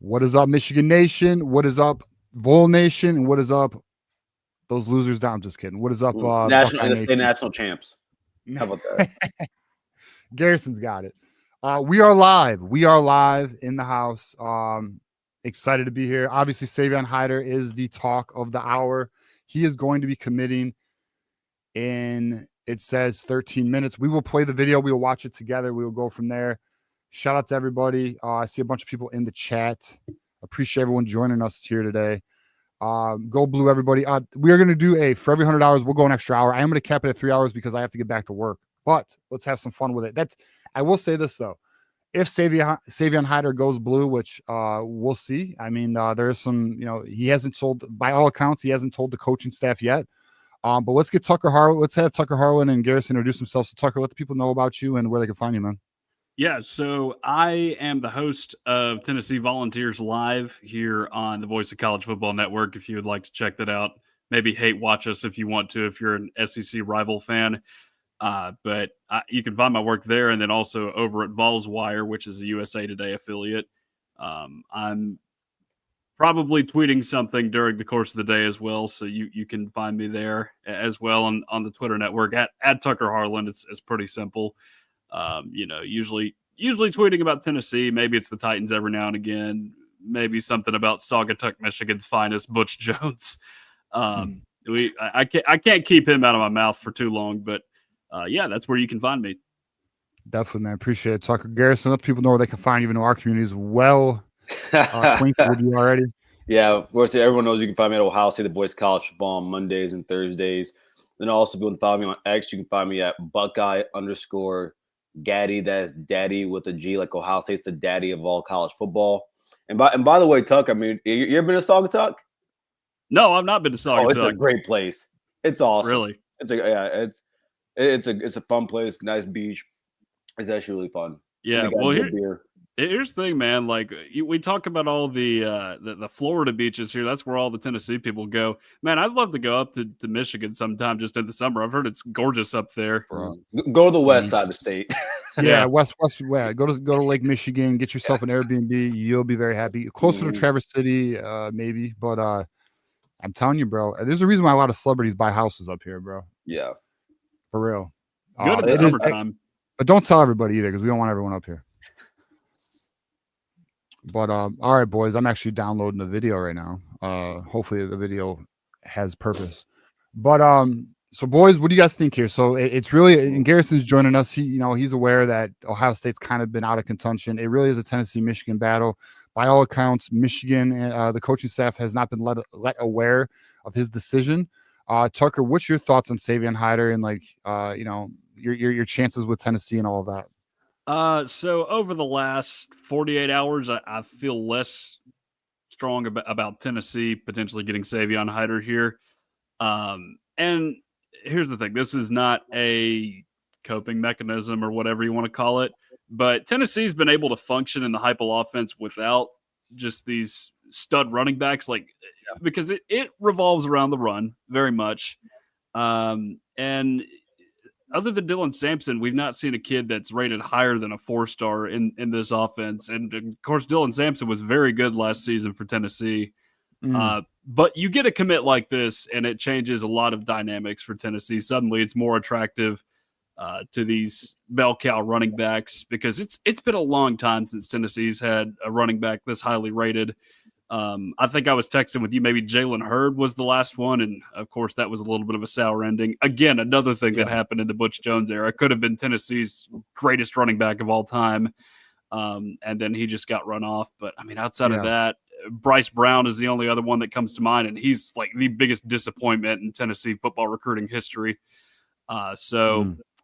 What is up, Michigan Nation? What is up, Vol Nation? And what is up, those losers down? I'm just kidding. What is up, national Buckeye and the state Nation? national champs? How about that? Garrison's got it. We are live. We are live in the house. Excited to be here. Obviously, Savon Hider is the talk of the hour. He is going to be committing in, it says 13 minutes. We will play the video. We will watch it together. We will go from there. Shout out to everybody. I see a bunch of people in the chat. Appreciate everyone joining us here today. Go Blue, everybody. We are going to do for every $100, we'll go an extra hour. I am going to cap it at 3 hours because I have to get back to work. But let's have some fun with it. I will say this though. If Savon Hider goes blue, which we'll see. I mean, there is some, he hasn't told, by all accounts, he hasn't told the coaching staff yet. But let's get Tucker Harlan. Let's have Tucker Harlan and Garrison introduce themselves. So Tucker, let the people know about you and where they can find you, man. Yeah, so I am the host of Tennessee Volunteers Live here on the Voice of College Football Network. If you would like to check that out, maybe hate watch us if you want to, if you're an SEC rival fan. But you can find my work there, and then also over at Vols Wire, which is a USA Today affiliate. I'm probably tweeting something during the course of the day as well, so you can find me there as well on the Twitter network at Tucker Harlan. It's pretty simple. Usually tweeting about Tennessee. Maybe it's the Titans every now and again. Maybe something about Saugatuck, Michigan's finest, Butch Jones. I can't keep him out of my mouth for too long, but yeah, that's where you can find me. Definitely, man. Appreciate it. Tucker. Garrison, let people know where they can find you, even though our community is well acquainted with you already. Yeah, of course, everyone knows you can find me at Ohio State, the Boys College Football on Mondays and Thursdays. Then also, if you want to follow me on X, you can find me at Buckeye_Gaddy. That's daddy with a G, like Ohio State's the daddy of all college football. And by the way, Tuck, I mean, you ever been to Saugatuck? No, I've not been to Saugatuck. Oh, it's a great place. It's awesome. Really? It's a fun place. Nice beach. It's actually really fun. Yeah. Well, here's the thing, man. Like we talk about all the Florida beaches here. That's where all the Tennessee people go. Man, I'd love to go up to Michigan sometime just in the summer. I've heard it's gorgeous up there. Go to the west side of the state. Yeah, west. Yeah, go to Lake Michigan. Get yourself an Airbnb. You'll be very happy. Closer to Traverse City, maybe. But I'm telling you, bro, there's a reason why a lot of celebrities buy houses up here, bro. Yeah, for real. Good in the summertime. But don't tell everybody either, because we don't want everyone up here. But all right, boys, I'm actually downloading the video right now. Hopefully the video has purpose. But so boys, what do you guys think here? So it's really, and Garrison's joining us. He's aware that Ohio State's kind of been out of contention. It really is a Tennessee-Michigan battle. By all accounts, Michigan, the coaching staff has not been let aware of his decision. Tucker, what's your thoughts on Savon Hider and your chances with Tennessee and all of that? So over the last 48 hours, I feel less strong about Tennessee potentially getting Savon Hider here. And here's the thing. This is not a coping mechanism or whatever you want to call it, but Tennessee's been able to function in the Heupel offense without just these stud running backs, because it revolves around the run very much. And other than Dylan Sampson, we've not seen a kid that's rated higher than a 4-star in this offense. And of course, Dylan Sampson was very good last season for Tennessee. But you get a commit like this, and it changes a lot of dynamics for Tennessee. Suddenly, it's more attractive to these bell cow running backs, because it's been a long time since Tennessee's had a running back this highly rated. I think I was texting with you. Maybe Jalen Hurd was the last one, and of course that was a little bit of a sour ending. Again, another thing that happened in the Butch Jones era. Could have been Tennessee's greatest running back of all time, and then he just got run off. But I mean, outside of that, Bryce Brown is the only other one that comes to mind, and he's like the biggest disappointment in Tennessee football recruiting history.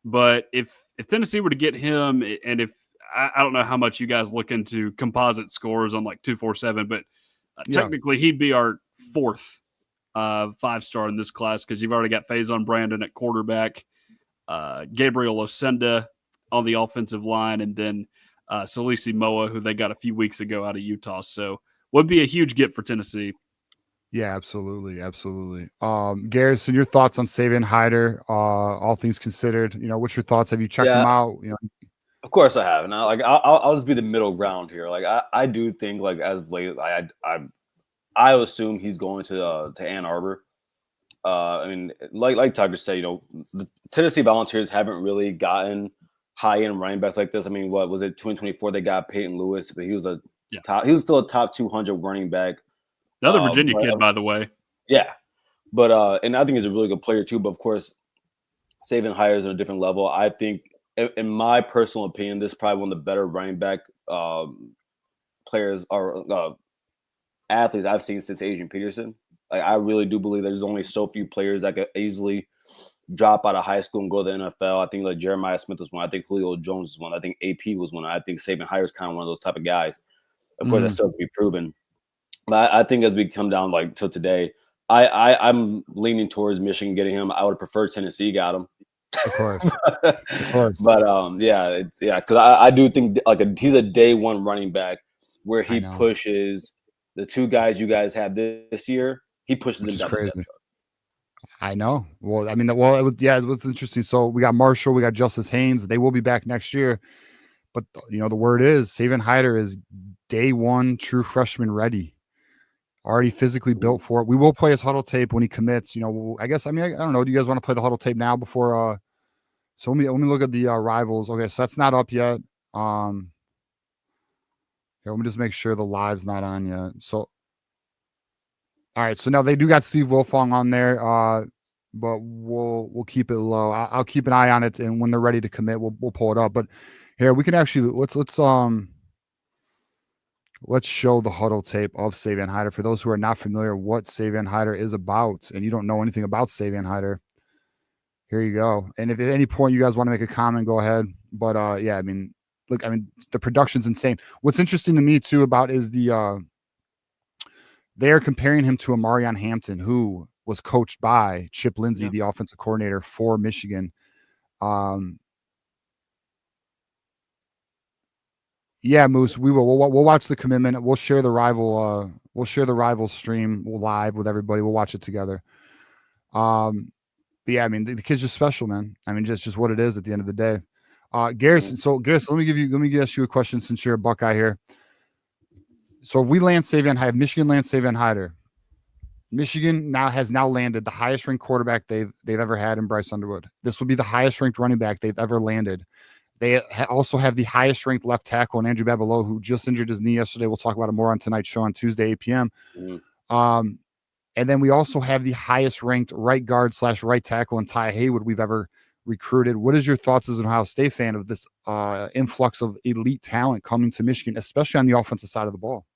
But if Tennessee were to get him, and if I don't know how much you guys look into composite scores on like 247, but technically he'd be our fourth 5-star in this class, because you've already got Faison Brandon at quarterback, Gabriel Osenda on the offensive line, and then Salisi Moa, who they got a few weeks ago out of Utah. So would be a huge get for Tennessee. Yeah, absolutely. Garrison, your thoughts on Savon Hider, all things considered? What's your thoughts? Have you checked him out? Of course I have. And I'll just be the middle ground here. Like I do think like as of late, I assume he's going to Ann Arbor. I mean, like Tucker said, the Tennessee Volunteers haven't really gotten high-end running backs like this. I mean, what was it, 2024? They got Peyton Lewis, but he was still a top 200 running back. Another Virginia kid, by the way. Yeah, but and I think he's a really good player too. But of course, Savon Hider is at a different level. I think, in my personal opinion, this is probably one of the better running back players or athletes I've seen since Adrian Peterson. Like, I really do believe there's only so few players that could easily drop out of high school and go to the NFL. I think like Jeremiah Smith was one. I think Julio Jones was one. I think AP was one. I think Savon Hider is kind of one of those type of guys. Of course, that's still to be proven. But I think as we come down like till today, I'm leaning towards Michigan getting him. I would prefer Tennessee got him. Of course. Of course. But because I do think like he's a day one running back where he pushes the two guys you guys have this year. He pushes them down. Crazy. I know. Well, I mean, it was interesting. So we got Marshall, we got Justice Haynes. They will be back next year. But the word is Savon Hider is day one true freshman ready. Already physically built for it. We will play his huddle tape when he commits. I guess I don't know. Do you guys want to play the huddle tape now before so let me look at the rivals. Okay, so that's not up yet. Here, let me just make sure the live's not on yet. So all right, so now they do got Steve Wilfong on there, but we'll keep it low. I'll keep an eye on it, and when they're ready to commit, we'll pull it up. But here we can actually let's show the huddle tape of Savon Hider for those who are not familiar what Savon Hider is about, and you don't know anything about Savon Hider. Here you go. And if at any point you guys want to make a comment, go ahead. But I mean, look, I mean the production's insane. What's interesting to me too about is they are comparing him to a Marion Hampton, who was coached by Chip Lindsey, the offensive coordinator for Michigan. Yeah, Moose, we will. We'll watch the commitment. We'll share the rival. We'll share the rival stream live with everybody. We'll watch it together. But yeah, I mean the kid's just special, man. I mean, just what it is at the end of the day. Garrison. So Garrison, let me ask you a question since you're a Buckeye here. So if we land Savon Hider, Michigan lands Savon Hider. Michigan has landed the highest ranked quarterback they've ever had in Bryce Underwood. This will be the highest ranked running back they've ever landed. They also have the highest ranked left tackle in Andrew Babalow, who just injured his knee yesterday. We'll talk about it more on tonight's show on Tuesday, 8 p.m. And then we also have the highest ranked right guard / right tackle in Ty Haywood we've ever recruited. What is your thoughts as an Ohio State fan of this influx of elite talent coming to Michigan, especially on the offensive side of the ball?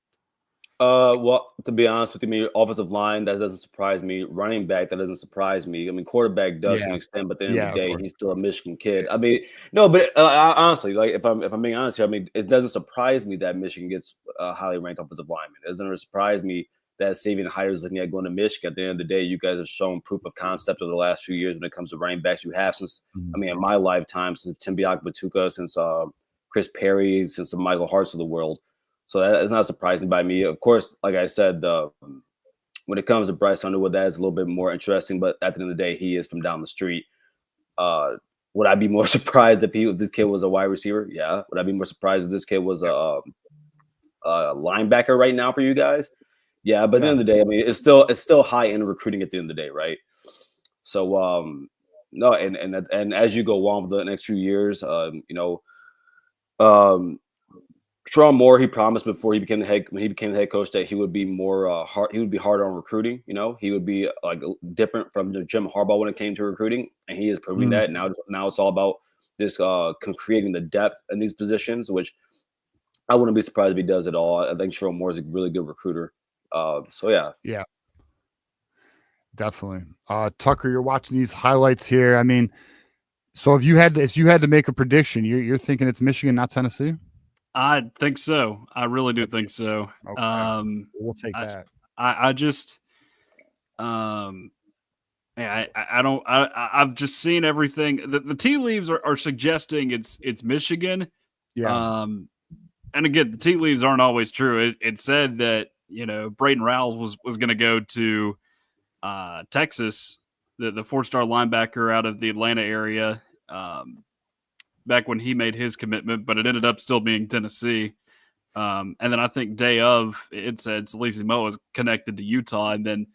Well, to be honest with you, offensive line, that doesn't surprise me. Running back, that doesn't surprise me. I mean, quarterback does to an extent, but at the end of the day, he's still a Michigan kid. I mean, no, but honestly, like if I'm being honest here, I mean, it doesn't surprise me that Michigan gets a highly ranked offensive lineman. It doesn't surprise me that Savon Hider is looking at going to Michigan. At the end of the day, you guys have shown proof of concept over the last few years when it comes to running backs. You have since, I mean, in my lifetime, since Tim Biakabatuka, since Chris Perry, since the Michael Harts of the world. So that is not surprising by me. Of course, like I said, when it comes to Bryce Underwood, that is a little bit more interesting. But at the end of the day, he is from down the street. Would I be more surprised if this kid was a wide receiver? Yeah. Would I be more surprised if this kid was a linebacker right now for you guys? Yeah. But at the end of the day, I mean, it's still high end recruiting at the end of the day, right? So no, and as you go on with the next few years, Sean Moore, he promised before he became the head coach that he would be more he would be harder on recruiting. He would be like different from Jim Harbaugh when it came to recruiting, and he is proving that. Now it's all about this creating the depth in these positions, which I wouldn't be surprised if he does at all. I think Sean Moore is a really good recruiter. So yeah, definitely. Tucker, you're watching these highlights here. I mean, so if you had to make a prediction, you're thinking it's Michigan, not Tennessee? I think so. I really do think so. Okay. We'll take that. I just, I don't. I've just seen everything. The tea leaves are suggesting it's Michigan. Yeah. And again, the tea leaves aren't always true. It said that Braden Rowles was going to go to Texas, the 4-star linebacker out of the Atlanta area. back when he made his commitment, but it ended up still being Tennessee. And then I think day of, it said Salisi Mo is connected to Utah, and then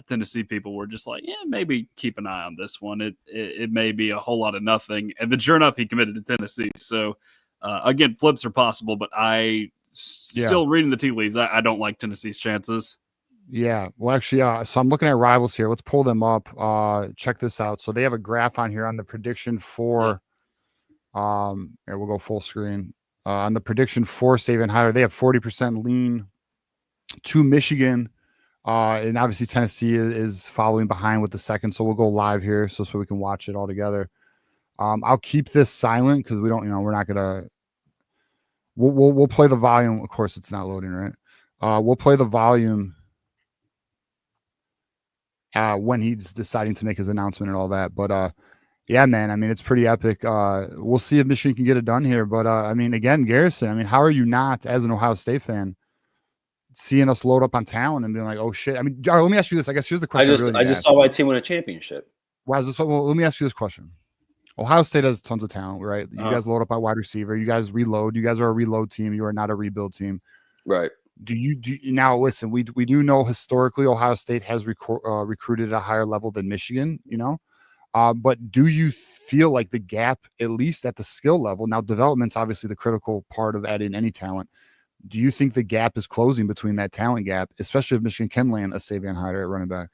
Tennessee people were just like, yeah, maybe keep an eye on this one. It may be a whole lot of nothing. And then sure enough, he committed to Tennessee. So, again, flips are possible, but still reading the tea leaves, I don't like Tennessee's chances. Yeah. Well, actually, so I'm looking at rivals here. Let's pull them up. Check this out. So they have a graph on here on the prediction for, here, we'll go full screen. On the prediction for Savon Hider, they have 40% lean to Michigan. And obviously Tennessee is following behind with the second. So we'll go live here so we can watch it all together. I'll keep this silent because we don't, we're not gonna. We'll play the volume. Of course, it's not loading, right? We'll play the volume when he's deciding to make his announcement and all that. But yeah, man, I mean, it's pretty epic. We'll see if Michigan can get it done here. But I mean, again, Garrison, I mean, how are you not, as an Ohio State fan, seeing us load up on talent and being like, oh shit? I mean, let me ask you this. I guess here's the question. I just saw my team win a championship. Well, let me ask you this question. Ohio State has tons of talent, right? You guys load up on wide receiver. You guys reload. You guys are a reload team. You are not a rebuild team. Right. Do you now listen? We do know historically Ohio State has recruited at a higher level than Michigan, but do you feel like the gap, at least at the skill level, now development's obviously the critical part of adding any talent. Do you think the gap is closing between that talent gap, especially if Michigan can land a Savon Hider at running back?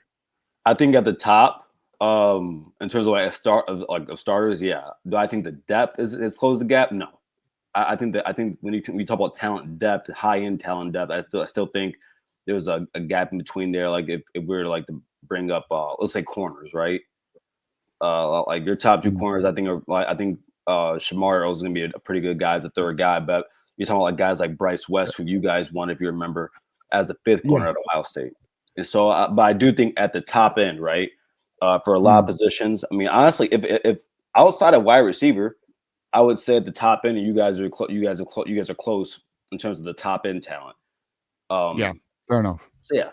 I think at the top, in terms of like of starters, yeah. Do I think the depth is closed the gap? No. I think when you talk about talent depth, high end talent depth, I still think there's a gap in between there. Like if we were to like to bring up let's say corners, right? Like your top two corners, I think Shamar Earl's gonna be a pretty good guy as a third guy, but you're talking about like guys like Bryce West, who you guys won, if you remember, as the fifth corner at Ohio State. And so, but I do think at the top end, right, for a lot of positions. I mean, honestly, if outside of wide receiver, I would say at the top end, you guys are close in terms of the top end talent. Yeah, fair enough. So yeah,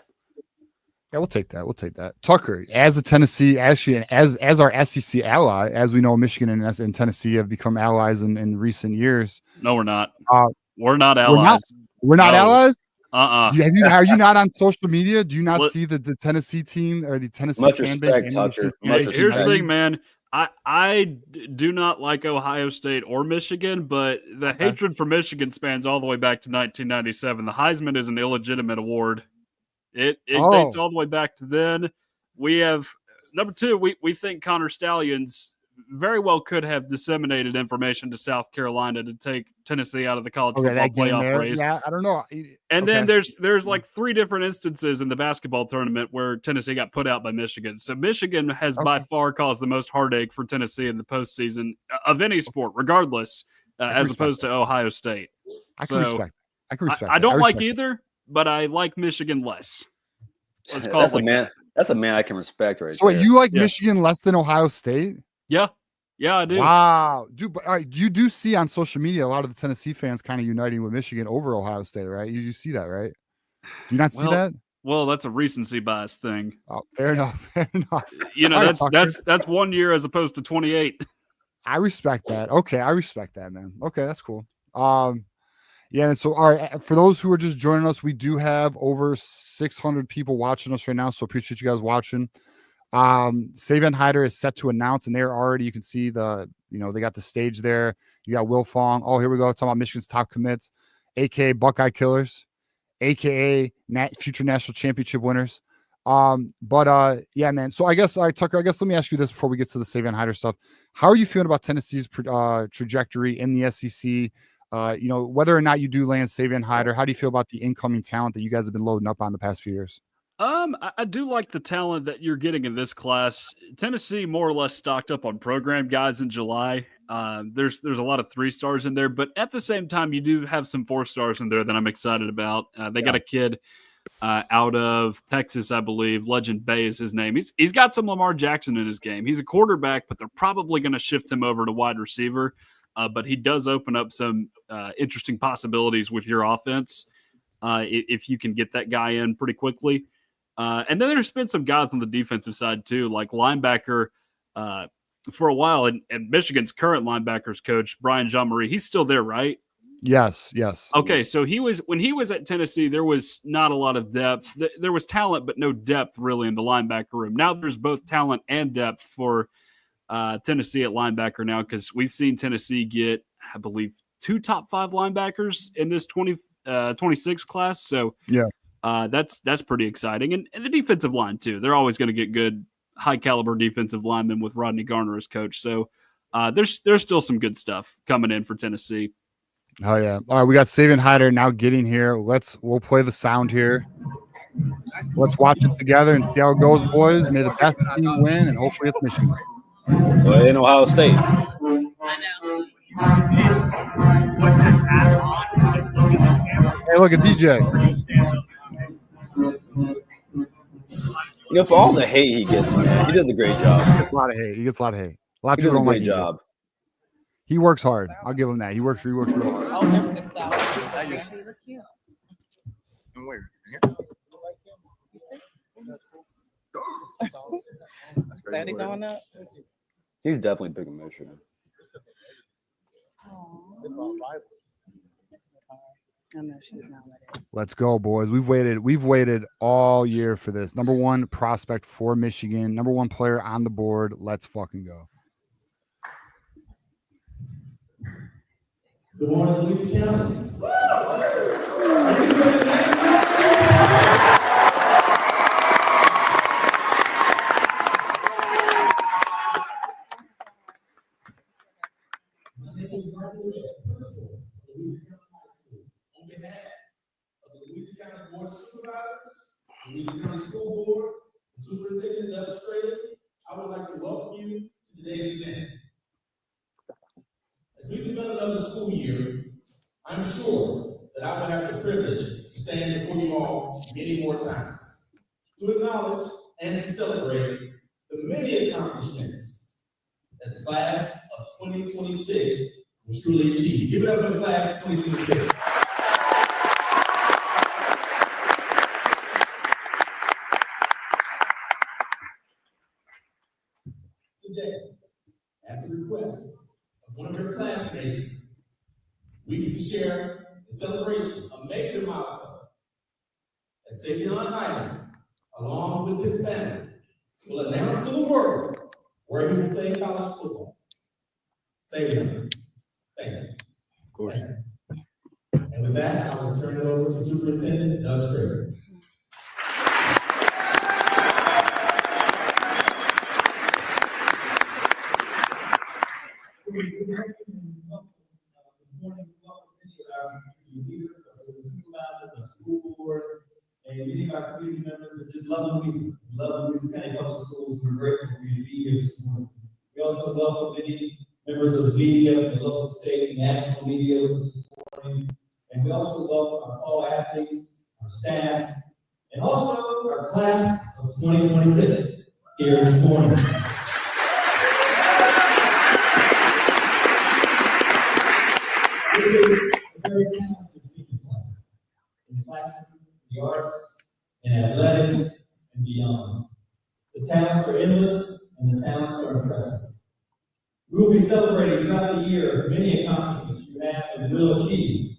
we'll take that. Tucker, as a Tennessee, as our SEC ally, as we know, Michigan and Tennessee have become allies in recent years. No, we're not. We're not allies. We're not allies. Are you not on social media? Do you not see the Tennessee team or the Tennessee fan base? Here's the thing, man. I do not like Ohio State or Michigan, but the hatred for Michigan spans all the way back to 1997. The Heisman is an illegitimate award. It dates all the way back to then. We have number two. We think Connor Stallions very well could have disseminated information to South Carolina to take Tennessee out of the college football playoff race. Yeah, I don't know. And then there's like three different instances in the basketball tournament where Tennessee got put out by Michigan. So Michigan has by far caused the most heartache for Tennessee in the postseason of any sport, regardless, as opposed to Ohio State. I can respect. I don't like either, but I like Michigan less. Let's call That's a man I can respect, right? So wait, you like Michigan less than Ohio State? Yeah, I do. Wow, dude. But all right, you do see on social media a lot of the Tennessee fans kind of uniting with Michigan over Ohio State, right? You see that, right? Do you not see that? Well, that's a recency bias thing. Oh, fair enough. That's 1 year as opposed to 28. I respect that. Okay, I respect that, man. Okay, that's cool. Yeah, and so all right, for those who are just joining us, we do have over 600 people watching us right now, so appreciate you guys watching. Savon Hider is set to announce, and they're already, you can see they got the stage there. You got Will Fong. Oh, here we go. Talking about Michigan's top commits, aka Buckeye Killers, aka future national championship winners. Yeah, man. So I guess, Tucker, let me ask you this before we get to the Savon Hider stuff. How are you feeling about Tennessee's trajectory in the SEC? Whether or not you do land Savon Hider, how do you feel about the incoming talent that you guys have been loading up on the past few years? I do like the talent that you're getting in this class. Tennessee more or less stocked up on program guys in July. There's a lot of 3-stars in there, but at the same time, you do have some 4-stars in there that I'm excited about. They got a kid out of Texas, I believe. Legend Bay is his name. He's got some Lamar Jackson in his game. He's a quarterback, but they're probably going to shift him over to wide receiver. But he does open up some interesting possibilities with your offense if you can get that guy in pretty quickly. And then there's been some guys on the defensive side too, like linebacker for a while, and Michigan's current linebackers coach, Brian Jean-Marie, he's still there, right? Yes. Okay, so when he was at Tennessee, there was not a lot of depth. There was talent, but no depth really in the linebacker room. Now there's both talent and depth for Tennessee at linebacker now, because we've seen Tennessee get, I believe, 2 top 5 linebackers in this 26 class. So that's pretty exciting. And the defensive line too. They're always going to get good, high caliber defensive linemen with Rodney Garner as coach. So there's still some good stuff coming in for Tennessee. Oh yeah. All right, we got Savon Hider now getting here. We'll play the sound here. Let's watch it together and see how it goes, boys. May the best team win, and hopefully it's Michigan. Well, in Ohio State. Hey, look at DJ. You know, for all the hate he gets, man, he does a great job. He gets a lot of hate. A lot of people don't like job. He works hard. I'll give him that. He works real hard. Oh, there's 6,000. They actually look cute. And where? Steady going up. He's definitely big in Michigan. Let's go, boys. We've waited all year for this. Number 1 prospect for Michigan. Number 1 player on the board. Let's fucking go. Good morning, Louisiana County. My name is Rivalry, principal of Louisiana High School. On behalf of the Louisiana County Board of Supervisors, Louisiana County School Board, and Superintendent Administrator, I would like to welcome you to today's event. As we begin another school year, I'm sure that I will have the privilege to stand before you all many more times to acknowledge and to celebrate the many accomplishments that the class of 2026 will truly achieve. Give it up for the class of 2026. Today, at the request of one of your classmates, we get to share in celebration a major milestone that Savon Hider, along with his family, will announce to the world where he will play college football. Savion, thank you. Of course. And with that, I will turn it over to Superintendent Doug Strader. This morning, we welcome many of our leaders, our supervisors, our school board, and many of our community members that just love Louisiana. Love Louisiana County Public Schools. We're grateful for you to be here this morning. We also welcome many members of the media, the local, state, and national media with us this morning. And we also welcome our all athletes, our staff, and also our class of 2026 here this morning. This is a very talented senior class in the classroom, the arts, and athletics, and beyond. The talents are endless, and the talents are impressive. We will be celebrating throughout the year many accomplishments you have and will achieve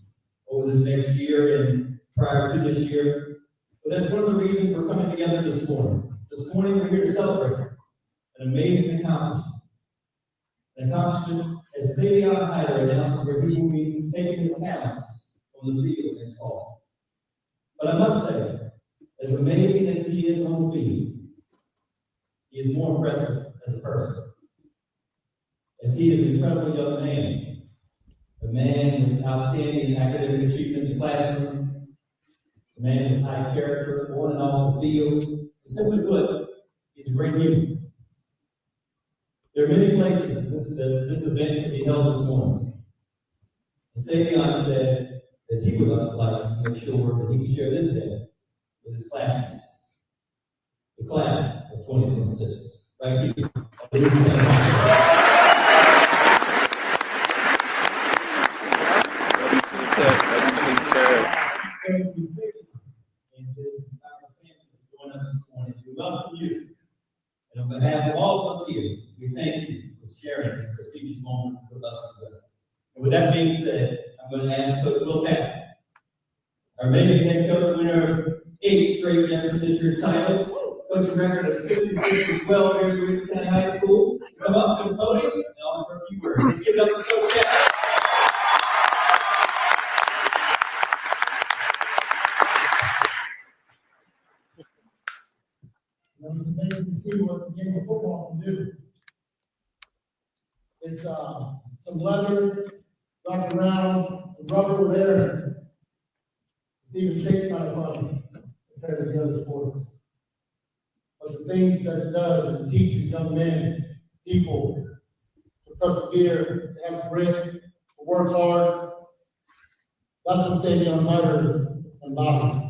over this next year and prior to this year. But that's one of the reasons we're coming together this morning. This morning we're here to celebrate an amazing accomplishment. An accomplishment as Savion Hider announces where he will be taking his talents on the field next fall. But I must say, as amazing as he is on the field, he is more impressive as a person. As he is an incredible young man, a man with outstanding academic achievement in the classroom, a man with high character on and off the field. Simply put, he's a great human. There are many places that this event can be held this morning. And Savion said that he would like to make sure that he can share this day with his classmates, the class of 2026, right here. Thank you, and to his entire family for joining us this morning. We welcome you. And on behalf of all of us here, we thank you moment with us together. And with that being said, I'm going to ask Coach Will Patrick, our amazing head coach, winner of 8 straight Jefferson District titles, coaching record of 66-12 here at Louisiana County High School, to come up to the podium and offer a few words. Let's give it up for Coach Patrick. It's amazing to see what the game of football can do. It's some leather wrapped around, the rubber there. It's even shaped kind of funny compared to the other sports. But the things that it does, it teaches young men, people, to persevere, to have grit, to work hard. That's what Savion Hider embodies.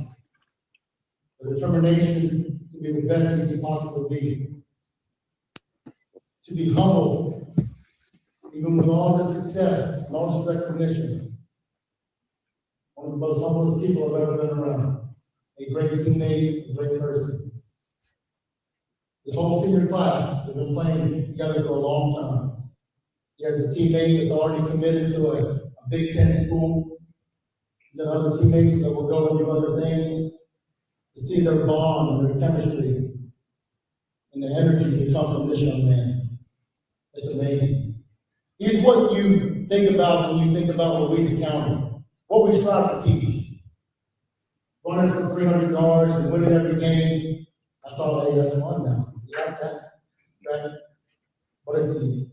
The determination to be the best he can possibly be. To be humble, even with all the success and all this recognition. One of the most humblest people I've ever been around. A great teammate, a great person. This whole senior class has been playing together for a long time. He has a teammate that's already committed to a Big Ten school. Then other teammates that will go and do other things. To see their bond and their chemistry and the energy that comes from this young man. It's amazing. He's what you think about when you think about Louisiana County. What we strive to teach. Running for 300 yards and winning every game. I thought, hey, that's fun now. You like that? Right? But it's the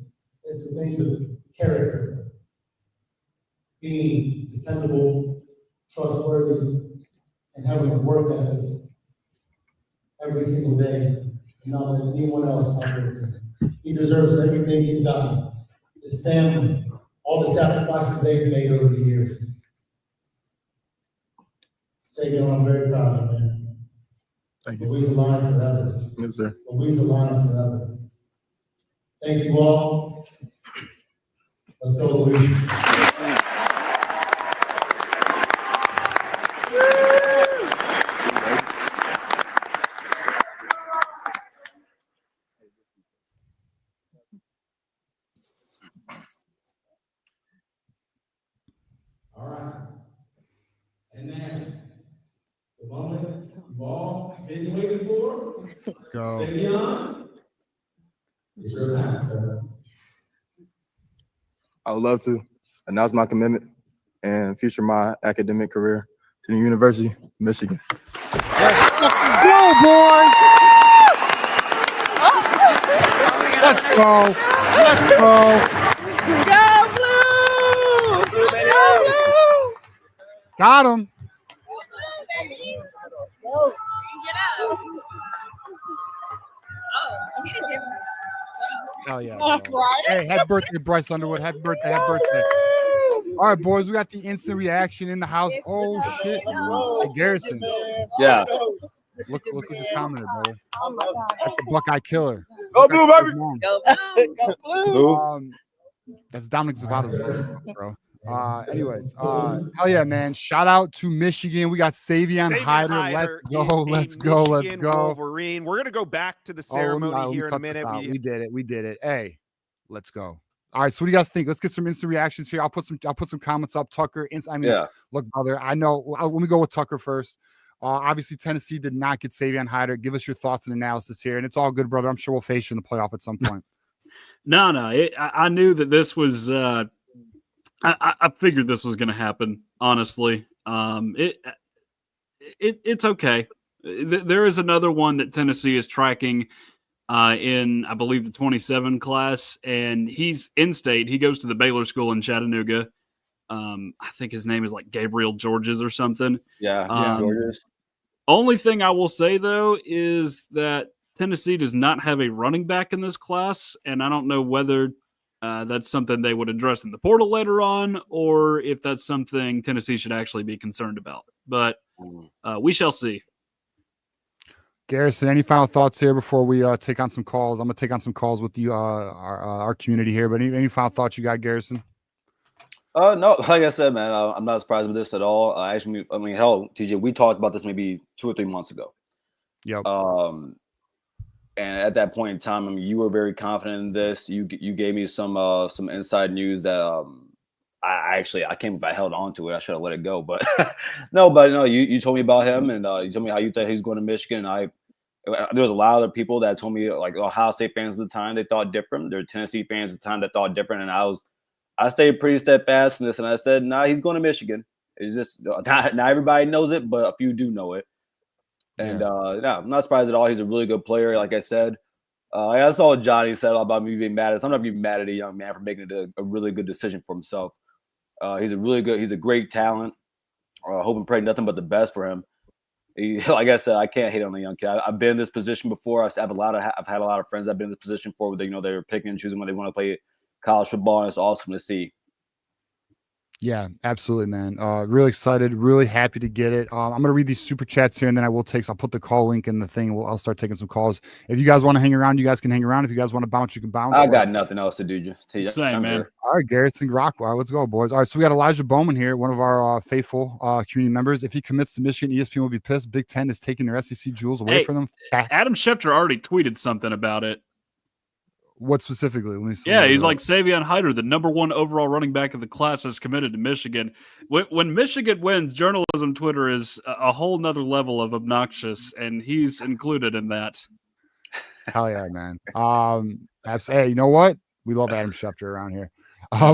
things of character. Being dependable, trustworthy, and having a work ethic every single day, and not let anyone else outwork him. He deserves everything he's done. His family, all the sacrifices they've made over the years. Savion, I'm very proud of you, man. Thank you. Louisa Lion forever. Yes, sir. Louisa Lion forever. Thank you all. Let's go, Louisa. All right. And then, the moment you've all been waiting for. Let's go. Savion, it's your time, sir. I would love to announce my commitment and future my academic career to the University of Michigan. Go, boy! Let's go. Let's go. Go blue! Go blue! Got him. Hell yeah. Bro. Hey, happy birthday, Bryce Underwood. Happy birthday. Happy birthday. All right, boys, we got the instant reaction in the house. Oh, shit. Hey, Garrison. Yeah. Look who just commented, brother. That's the Buckeye Killer. Go blue, baby. Go blue! Go blue! That's Dominic Zavato's bro. Anyways, hell yeah, man. Shout out to Michigan. We got Savion Hider. Let's go. Wolverine. We're gonna go back to the ceremony here in a minute. We did it. Hey, let's go. All right, so what do you guys think? Let's get some instant reactions here. I'll put some comments up. Tucker, Look, brother, I know. Let me go with Tucker first. Obviously, Tennessee did not get Savion Hider. Give us your thoughts and analysis here, and it's all good, brother. I'm sure we'll face you in the playoff at some point. No, I knew that this was. I figured this was going to happen. Honestly, it's okay. There is another one that Tennessee is tracking in, I believe, the 27 class, and he's in state. He goes to the Baylor School in Chattanooga. I think his name is like Gabriel Georges or something. Yeah, Georges. Only thing I will say, though, is that Tennessee does not have a running back in this class, and I don't know whether that's something they would address in the portal later on, or if that's something Tennessee should actually be concerned about. But we shall see. Garrison, any final thoughts here before we take on some calls? I'm going to take on some calls with you, our community here, but any final thoughts you got, Garrison? No, like I said, man, I'm not surprised with this at all. Actually, I mean, hell, TJ, we talked about this maybe 2 or 3 months ago. Yep. And at that point in time, I mean, you were very confident in this. You gave me some inside news that I can't believe I held on to it. I should have let it go, but no, you told me about him, and you told me how you thought he's going to Michigan. And there was a lot of other people that told me, like Ohio State fans at the time, they thought different. There were Tennessee fans at the time that thought different, and I stayed pretty steadfast in this, and I said, nah, he's going to Michigan. It's just not everybody knows it, but a few do know it. And I'm not surprised at all. He's a really good player, like I said. I saw what Johnny said about me being mad. I'm not being mad at a young man for making a really good decision for himself. He's a great talent. Hope and pray nothing but the best for him. Like I said, I can't hate on the young kid. I've been in this position before. I've had a lot of friends I've been in this position for where they're picking and choosing when they want to play college football, and it's awesome to see. Yeah, absolutely, man. Really excited, really happy to get it. I'm gonna read these super chats here, and then I'll put the call link in the thing. I'll start taking some calls. If you guys want to hang around, you guys can hang around. If you guys want to bounce, you can bounce. I got nothing else to do. Same, man. Here. All right, Garrison Rockwell, let's go, boys. All right, so we got Elijah Bowman here, one of our faithful community members. If he commits to Michigan, ESPN will be pissed. Big Ten is taking their SEC jewels away from them. Facts. Adam Schefter already tweeted something about it. What specifically? Let me see. Yeah, he's like Savon Hider, the #1 overall running back of the class, is committed to Michigan. When Michigan wins, journalism Twitter is a whole nother level of obnoxious, and he's included in that. Hell yeah, man. Hey, you know what? We love Adam Schefter around here.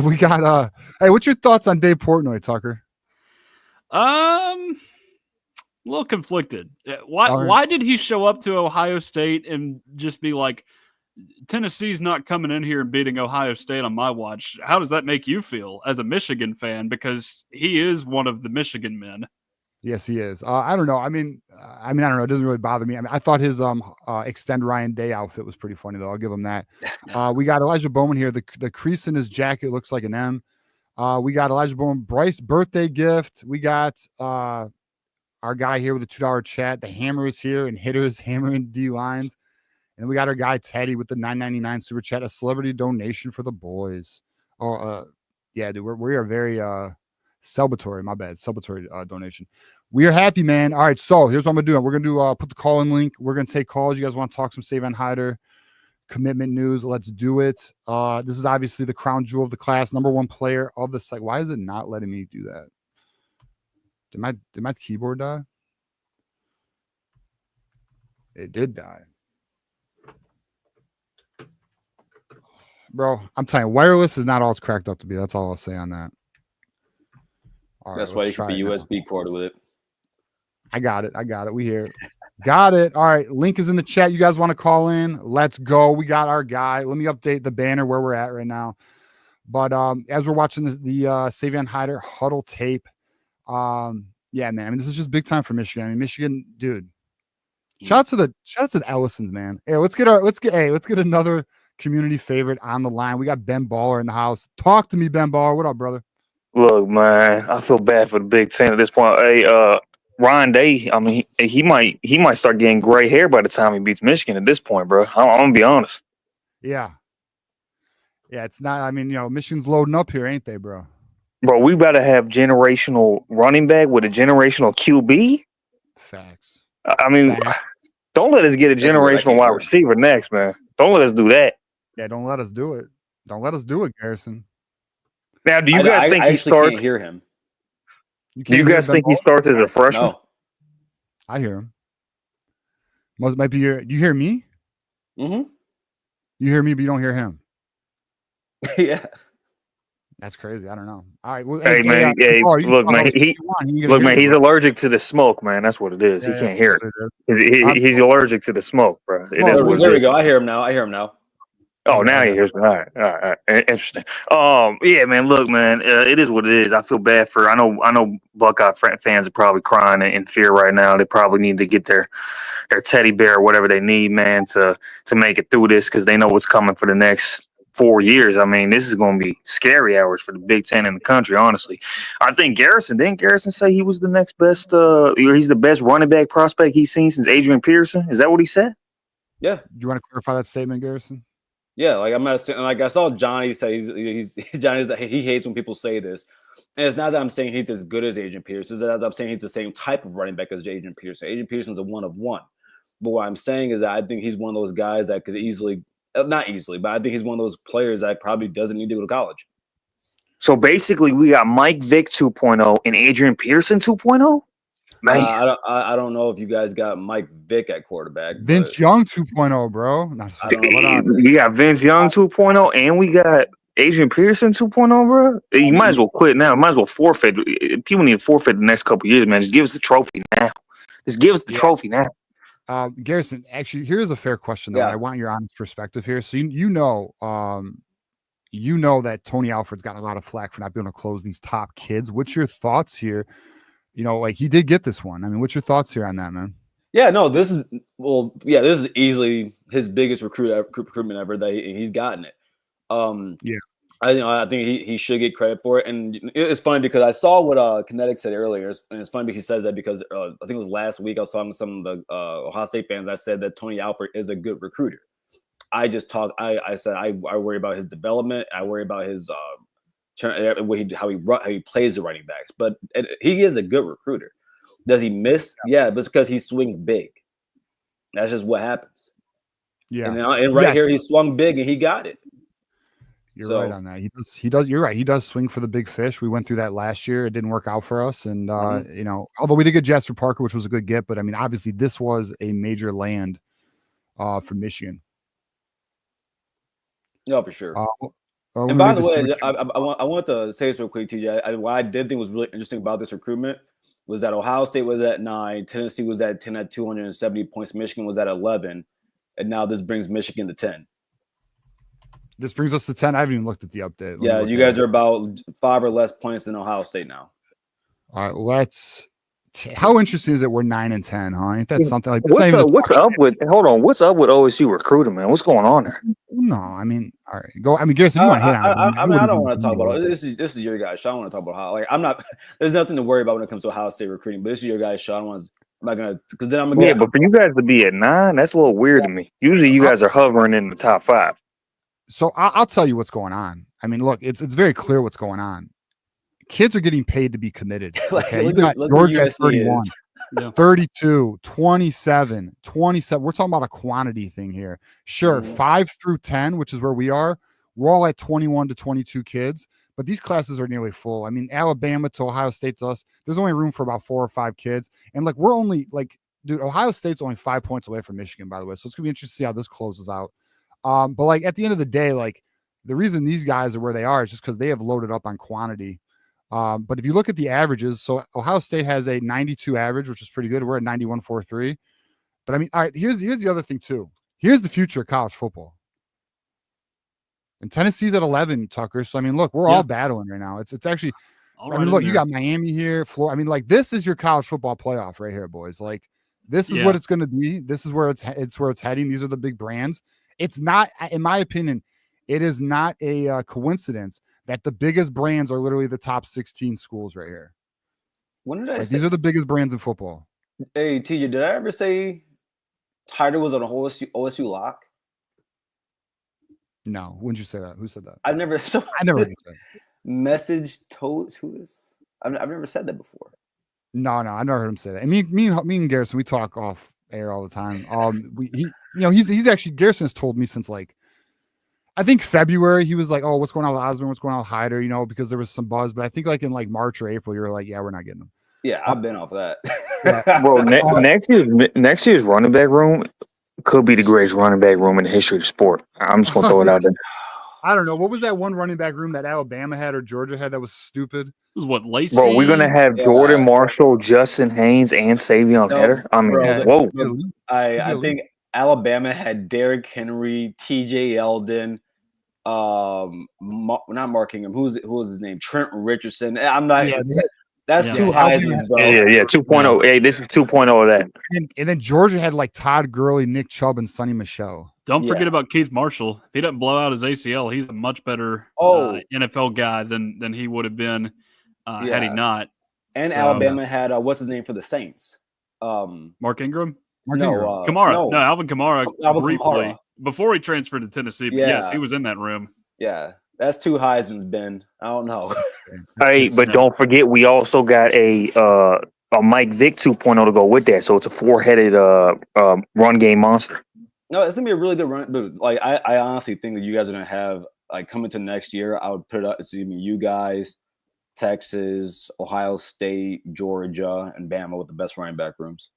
We got hey, what's your thoughts on Dave Portnoy, Tucker? A little conflicted. Why did he show up to Ohio State and just be like, Tennessee's not coming in here and beating Ohio State on my watch? How does that make you feel as a Michigan fan? Because he is one of the Michigan men. Yes, he is. I don't know. I mean, I don't know. It doesn't really bother me. I mean, I thought his extend Ryan Day outfit was pretty funny, though. I'll give him that. We got Elijah Bowman here. The crease in his jacket looks like an M. We got Elijah Bowman, Bryce birthday gift. We got our guy here with the $2 chat. The hammer is here, and hitters hammering D lines. And we got our guy Teddy with the $9.99 super chat, a celebrity donation for the boys. Oh, yeah, dude, we are very celebratory. My bad, celebratory donation. We are happy, man. All right, so here's what I'm gonna do. We're gonna do put the call in link. We're gonna take calls. You guys want to talk some Savon Hider commitment news? Let's do it. This is obviously the crown jewel of the class, #1 player of the site. Why is it not letting me do that? Did my keyboard die? It did die. Bro, I'm telling you, wireless is not all it's cracked up to be. That's all I'll say on that. All That's why you can be USB cord with it. I got it. We here. Got it. All right. Link is in the chat. You guys want to call in? Let's go. We got our guy. Let me update the banner where we're at right now. But as we're watching the Savion Hider huddle tape, yeah, man. I mean, this is just big time for Michigan. I mean, Michigan, dude. Shout out to the Ellisons, man. Hey, let's get another community favorite on the line. We got Ben Baller in the house. Talk to me, Ben Baller. What up, brother? Look, man, I feel bad for the Big Ten at this point. Hey, Ryan Day, I mean, he might start getting gray hair by the time he beats Michigan at this point, bro. I'm gonna be honest. Yeah, it's not. I mean, Michigan's loading up here, ain't they, bro? Bro, we better have generational running back with a generational QB. Facts. I mean, don't let us get a generational wide receiver next, man. Don't let us do that. Yeah, don't let us do it. Don't let us do it, Garrison. Now, do you guys think he starts? Can't hear him. Do you guys think he starts as a freshman? No. I hear him. Might be you hear me? Mm-hmm. You hear me, but you don't hear him. Yeah. That's crazy. I don't know. All right. Well, hey, man. Look, man. He's allergic to the smoke, man. That's what it is. He can't hear it. He's allergic to the smoke, bro. There we go. I hear him now. Oh, now he hears me. All right. Interesting. Yeah, man. Look, man. It is what it is. I feel bad for. I know Buckeye fans are probably crying in fear right now. They probably need to get their teddy bear or whatever they need, man, to make it through this because they know what's coming for the next 4 years. I mean, this is going to be scary hours for the Big Ten in the country, honestly. I think didn't Garrison say he was the next best, he's the best running back prospect he's seen since Adrian Peterson? Is that what he said? Yeah. Do you want to clarify that statement, Garrison? Yeah, like I'm not saying, like I saw Johnny say he hates when people say this. And it's not that I'm saying he's as good as Adrian Peterson, it's that I'm saying he's the same type of running back as Adrian Peterson. Adrian Peterson's a one of one. But what I'm saying is that I think he's one of those guys that could easily, not easily, but I think he's one of those players that probably doesn't need to go to college. So basically, we got Mike Vick 2.0 and Adrian Peterson 2.0. I don't know if you guys got Mike Vick at quarterback. Vince Young 2.0, bro. I don't know. We got Vince Young 2.0 and we got Adrian Peterson 2.0, bro. You might as well quit now. Might as well forfeit. People need to forfeit the next couple of years, man. Just give us the trophy now. Just give us the trophy now. Garrison, actually, here's a fair question, though. I want your honest perspective here. So you know that Tony Alford's got a lot of flack for not being able to close these top kids. What's your thoughts here? You know, like he did get this one. I mean, what's your thoughts here on that, man? Yeah, no, this is easily his biggest recruitment ever that he's gotten it. I think he should get credit for it. And it's funny because I saw what Kinetic said earlier, and it's funny because he says that because I think it was last week I was talking to some of the Ohio State fans that said that Tony Alford is a good recruiter. I said I worry about his development. I worry about his how he plays the running backs, but he is a good recruiter. Does he miss? Yeah, but it's because he swings big. That's just what happens. Yeah, and right here he swung big and he got it. You're right on that. He does. You're right. He does swing for the big fish. We went through that last year. It didn't work out for us, and you know, although we did get Jasper Parker, which was a good get, but I mean, obviously, this was a major land for Michigan. No, for sure. And by the way, I want to say this real quick, TJ. What I did think was really interesting about this recruitment was that Ohio State was at 9, Tennessee was at 10 at 270 points, Michigan was at 11, and now this brings Michigan to 10. This brings us to 10. I haven't even looked at the update. Yeah, you guys are about 5 or less points than Ohio State now. All right, how interesting is it we're 9 and 10, huh? Ain't that something like what's up with OSU recruiting, man? What's going on there? No, I mean, all right, go. I mean, Garrison, you want to hit on it? I don't want to talk about it. This is your guys' show. I don't want to talk about how. Like, I'm not. There's nothing to worry about when it comes to Ohio State recruiting. But this is your guys' show. I'm not gonna, because then I'm gonna. Yeah, but for you guys to be at 9, that's a little weird to me. Usually, you guys are hovering in the top 5. So I'll tell you what's going on. I mean, look, it's very clear what's going on. Kids are getting paid to be committed. Okay, you got Georgia at 31. Yeah. 32, 27, 27. We're talking about a quantity thing here. Sure, 5 through 10, which is where we are. We're all at 21 to 22 kids, but these classes are nearly full. I mean, Alabama to Ohio State to us, there's only room for about 4 or 5 kids. And like, we're only like, dude, Ohio State's only 5 points away from Michigan, by the way. So it's gonna be interesting to see how this closes out. But like at the end of the day, like the reason these guys are where they are is just because they have loaded up on quantity. But if you look at the averages, so Ohio State has a 92 average, which is pretty good. We're at 91.43. But I mean, all right, here's the other thing too. Here's the future of college football. And Tennessee's at 11, Tucker. So I mean, look, we're all battling right now. It's actually, I mean, look, you got Miami here, Florida. I mean, like this is your college football playoff right here, boys. Like this is what it's going to be. This is where it's where it's heading. These are the big brands. It's not, in my opinion, it is not a coincidence that the biggest brands are literally the top 16 schools right here. When did I say these are the biggest brands in football? Hey, TJ, did I ever say Hider was on a OSU lock? No. When did you say that? Who said that? I never heard you say message told who is? I've never said that before. No, I never heard him say that. And me and Garrison, we talk off air all the time. He's actually, Garrison has told me since like, I think February, he was like, oh, what's going on with Osborne? What's going on with Hider? You know, because there was some buzz. But I think like in like March or April, you were like, yeah, we're not getting them. Yeah, I've been off of that. Yeah. Bro, next year's running back room could be the greatest running back room in the history of the sport. I'm just going to throw it out there. I don't know. What was that one running back room that Alabama had or Georgia had that was stupid? It was what, Lacey? Bro, we're going to have Jordan Marshall, Justin Haynes, and Savion Hider. I mean, whoa. I think Alabama had Derrick Henry, TJ Eldon, not Mark Ingram. Who was his name? Trent Richardson. I'm not. Yeah, that's too high. Yeah, 2.0. Hey, this is 2.0 of that. And then Georgia had like Todd Gurley, Nick Chubb, and Sonny Michel. Don't forget about Keith Marshall. If he doesn't blow out his ACL, he's a much better NFL guy than he would have been had he not. And so, Alabama had what's his name for the Saints? Mark Ingram. Kamara. No, Alvin Kamara. Briefly before he transferred to Tennessee. But yes, he was in that room. Yeah, that's 2 Heisman's, Ben. I don't know. Hey, but don't forget, we also got a a Mike Vick 2.0 to go with that. So it's a four-headed run game monster. No, it's gonna be a really good run. But like, I honestly think that you guys are gonna have like coming to next year. I would put it up. It's gonna be you guys, Texas, Ohio State, Georgia, and Bama with the best running back rooms.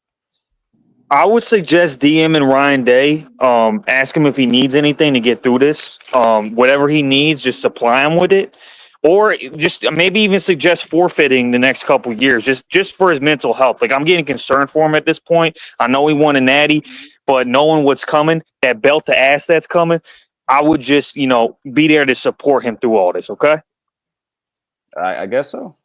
I would suggest DM and Ryan Day. Ask him if he needs anything to get through this. Whatever he needs, just supply him with it. Or just maybe even suggest forfeiting the next couple years, just for his mental health. Like, I'm getting concerned for him at this point. I know he won a natty, but knowing what's coming, that belt to ass that's coming, I would just, be there to support him through all this. Okay. I guess so.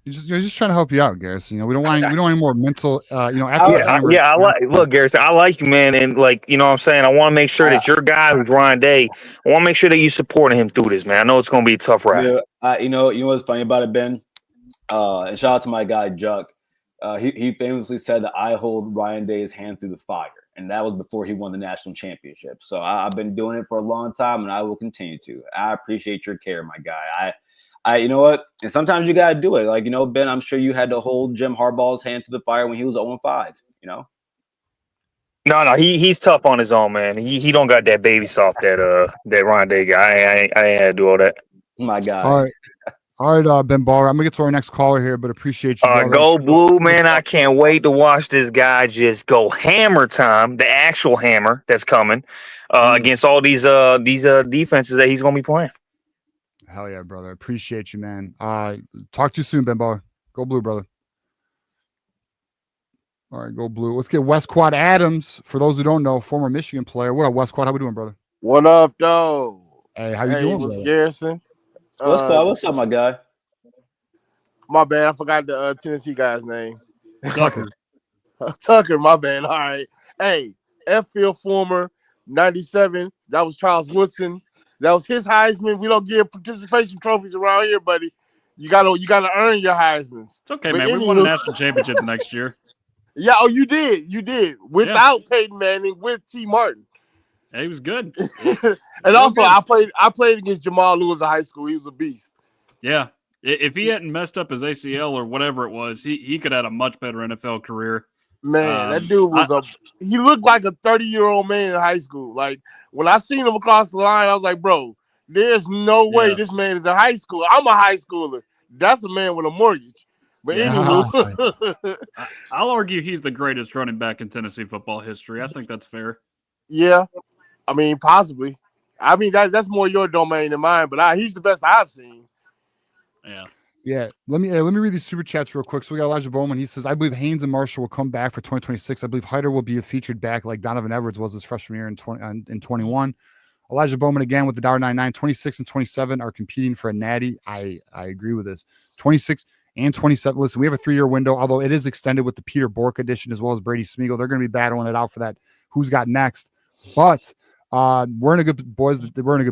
You're just trying to help you out, Garrison. We don't want any more mental. Look, Garrison, I like you, man, and what I'm saying. I want to make sure that your guy, who's Ryan Day, I want to make sure that you supporting him through this, man. I know it's going to be a tough ride. Yeah, you know what's funny about it, Ben? And shout out to my guy Juck. He famously said that I hold Ryan Day's hand through the fire, and that was before he won the national championship. So I've been doing it for a long time, and I will continue to. I appreciate your care, my guy. You know what? And sometimes you gotta do it. Like, Ben, I'm sure you had to hold Jim Harbaugh's hand through the fire when he was 0-5. No, he's tough on his own, man. He don't got that baby soft that Ryan Day guy. I ain't had to do all that. My God. All right, Ben Baller. I'm gonna get to our next caller here, but appreciate you. Go Blue, man! I can't wait to watch this guy just go hammer time. The actual hammer that's coming against all these defenses that he's gonna be playing. Hell yeah, brother. Appreciate you, man. Talk to you soon, Ben Baller. Go Blue, brother. All right, go Blue. Let's get West Quad Adams. For those who don't know, former Michigan player. What up, West Quad? How we doing, brother? What up, though? Hey, how you doing, brother? Garrison. What's up, my guy? My bad. I forgot the Tennessee guy's name. Tucker. Tucker, my bad. All right. Hey, F-Field former, 97. That was Charles Woodson. That was his Heisman. We don't give participation trophies around here, buddy. You gotta earn your Heismans. It's okay, man. We won a national championship the next year. Yeah, you did. You did. Without Peyton Manning, with T. Martin. Yeah, he was good. And also, good. I played against Jamal Lewis in high school. He was a beast. Yeah. If he hadn't messed up his ACL or whatever it was, he could have had a much better NFL career. Man, that dude was he looked like a 30-year-old man in high school. Like, when I seen him across the line, I was like, bro, there's no way this man is a high schooler. I'm a high schooler. That's a man with a mortgage. But anyway. I'll argue he's the greatest running back in Tennessee football history. I think that's fair. Yeah. I mean, possibly. I mean, that's more your domain than mine, but he's the best I've seen. Yeah. Yeah, let me read these super chats real quick. So we got Elijah Bowman. He says, I believe Haynes and Marshall will come back for 2026. I believe Hider will be a featured back like Donovan Edwards was his freshman year in 21. Elijah Bowman again with the $99. 26 and 27 are competing for a natty. I agree with this. 26 and 27. Listen, we have a 3-year window, although it is extended with the Peter Bork edition as well as Brady Smeagol. They're going to be battling it out for that. Who's got next? But we're in a good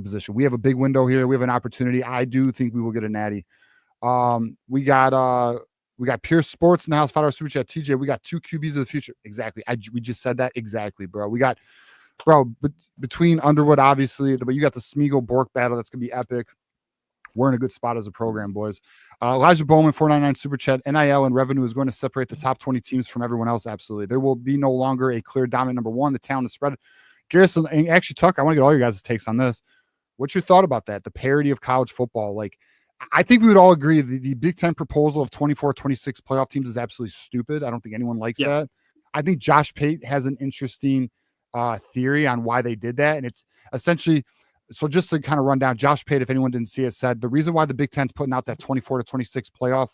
position. We have a big window here. We have an opportunity. I do think we will get a natty. We got Pierce Sports in the house. $5 super chat. TJ, we got 2 QBs of the future. Exactly. We just said that. Exactly, bro. We got, between Underwood, obviously, but you got the Smeagol Bork battle. That's gonna be epic. We're in a good spot as a program, boys. Elijah Bowman, 499 super chat. NIL and revenue is going to separate the top 20 teams from everyone else. Absolutely. There will be no longer a clear dominant number one. The talent is spread. Garrison, and actually, Tucker, I want to get all your guys' takes on this. What's your thought about that? The parity of college football. Like, I think we would all agree the Big Ten proposal of 24, 26 playoff teams is absolutely stupid. I don't think anyone likes that. I think Josh Pate has an interesting theory on why they did that. And it's essentially, so just to kind of run down, Josh Pate, if anyone didn't see it, said the reason why the Big Ten's putting out that 24 to 26 playoff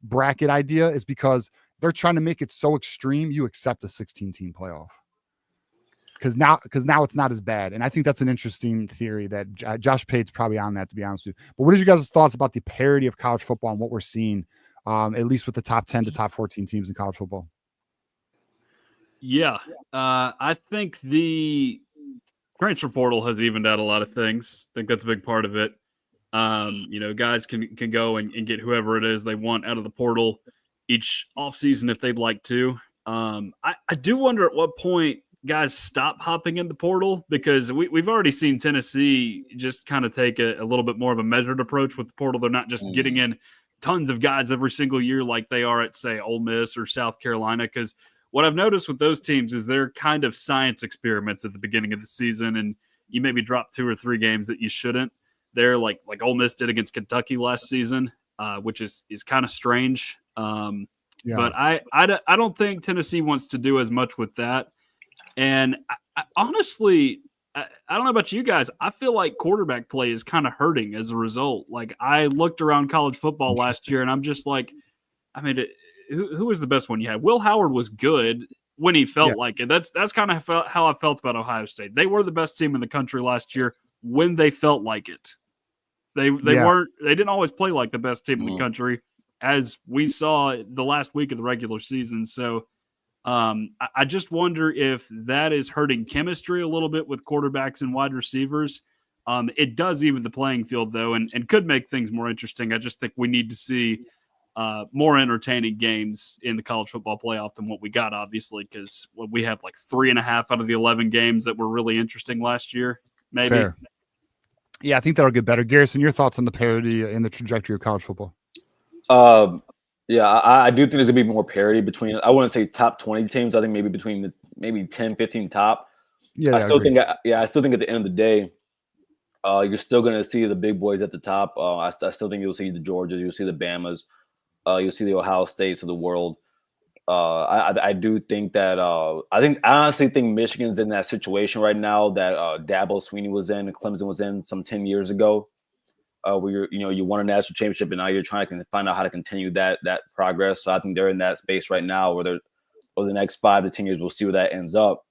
bracket idea is because they're trying to make it so extreme you accept a 16-team playoff. Because now it's not as bad. And I think that's an interesting theory that Josh Pate's probably on that, to be honest with you. But what is your guys' thoughts about the parity of college football and what we're seeing, at least with the top 10 to top 14 teams in college football? Yeah. I think the transfer portal has evened out a lot of things. I think that's a big part of it. Guys can go and get whoever it is they want out of the portal each offseason if they'd like to. I do wonder at what point guys stop hopping in the portal, because we've already seen Tennessee just kind of take a little bit more of a measured approach with the portal. They're not just getting in tons of guys every single year like they are at, say, Ole Miss or South Carolina. Because what I've noticed with those teams is they're kind of science experiments at the beginning of the season, and you maybe drop 2 or 3 games that you shouldn't. They're like Ole Miss did against Kentucky last season, which is kind of strange. But I don't think Tennessee wants to do as much with that. And I honestly, I don't know about you guys. I feel like quarterback play is kind of hurting as a result. Like, I looked around college football last year, and I'm just like, I mean, who was the best one you had? Will Howard was good when he felt like it. That's kind of how I felt about Ohio State. They were the best team in the country last year when they felt like it. They didn't always play like the best team in the country, as we saw the last week of the regular season. So I just wonder if that is hurting chemistry a little bit with quarterbacks and wide receivers. It does even the playing field, though, and could make things more interesting. I just think we need to see more entertaining games in the college football playoff than what we got, obviously, because we have like 3.5 out of the 11 games that were really interesting last year, maybe. Fair. Yeah, I think that'll get better. Garrison, your thoughts on the parity and the trajectory of college football? Yeah, I do think there's going to be more parity between, I wouldn't say top 20 teams. I think maybe between the 10, 15 top. I still think at the end of the day, you're still going to see the big boys at the top. I still think you'll see the Georgias, you'll see the Bamas, you'll see the Ohio States of the world. I do think that I honestly think Michigan's in that situation right now that Dabo Swinney was in and Clemson was in some 10 years ago, where you won a national championship and now you're trying to find out how to continue that progress. So I think they're in that space right now where they're over the next 5 to 10 years we'll see where that ends up.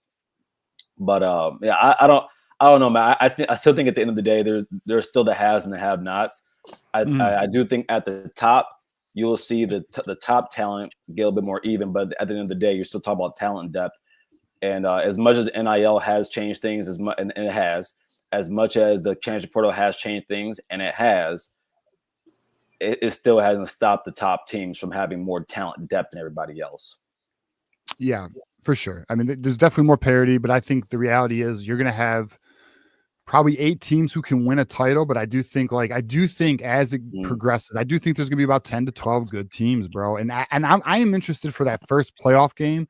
But yeah, I don't know, man. I still think at the end of the day there's still the haves and the have-nots. I do think at the top you'll see the top talent get a little bit more even, but at the end of the day, you're still talking about talent depth. And as much as NIL has changed things, and it has, as much as the transfer portal has changed things, and it has, it still hasn't stopped the top teams from having more talent depth than everybody else. Yeah, for sure. I mean, there's definitely more parity, but I think the reality is you're going to have probably 8 teams who can win a title, but I do think as it progresses, I do think there's gonna be about 10 to 12 good teams, bro. And I am interested for that first playoff game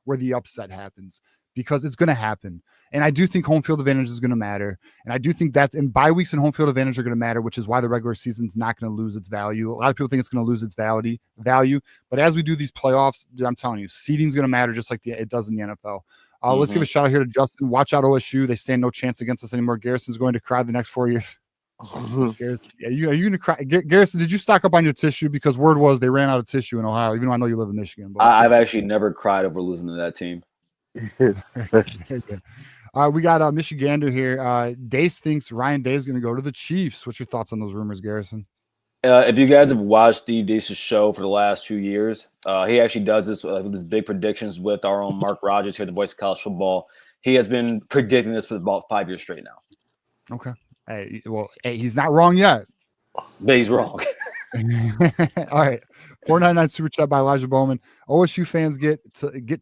where the upset happens, because it's gonna happen. And I do think home field advantage is gonna matter. And I do think and bye weeks and home field advantage are gonna matter, which is why the regular season's not gonna lose its value. A lot of people think it's gonna lose its value. But as we do these playoffs, dude, I'm telling you, seeding's gonna matter just like it does in the NFL. Let's give a shout out here to Justin. Watch out, OSU. They stand no chance against us anymore. Garrison's going to cry the next 4 years. Garrison, are you going to cry? Garrison, did you stock up on your tissue? Because word was they ran out of tissue in Ohio, even though I know you live in Michigan. But I've actually never cried over losing to that team. We got Michigander here. Dace thinks Ryan Day is going to go to the Chiefs. What's your thoughts on those rumors, Garrison? If you guys have watched Steve Deese's show for the last few years, he actually does this with his big predictions with our own Mark Rogers here at the Voice of College Football. He has been predicting this for about 5 years straight now. Okay. Hey, he's not wrong yet. But he's wrong. All right. 499 super chat by Elijah Bowman. OSU fans get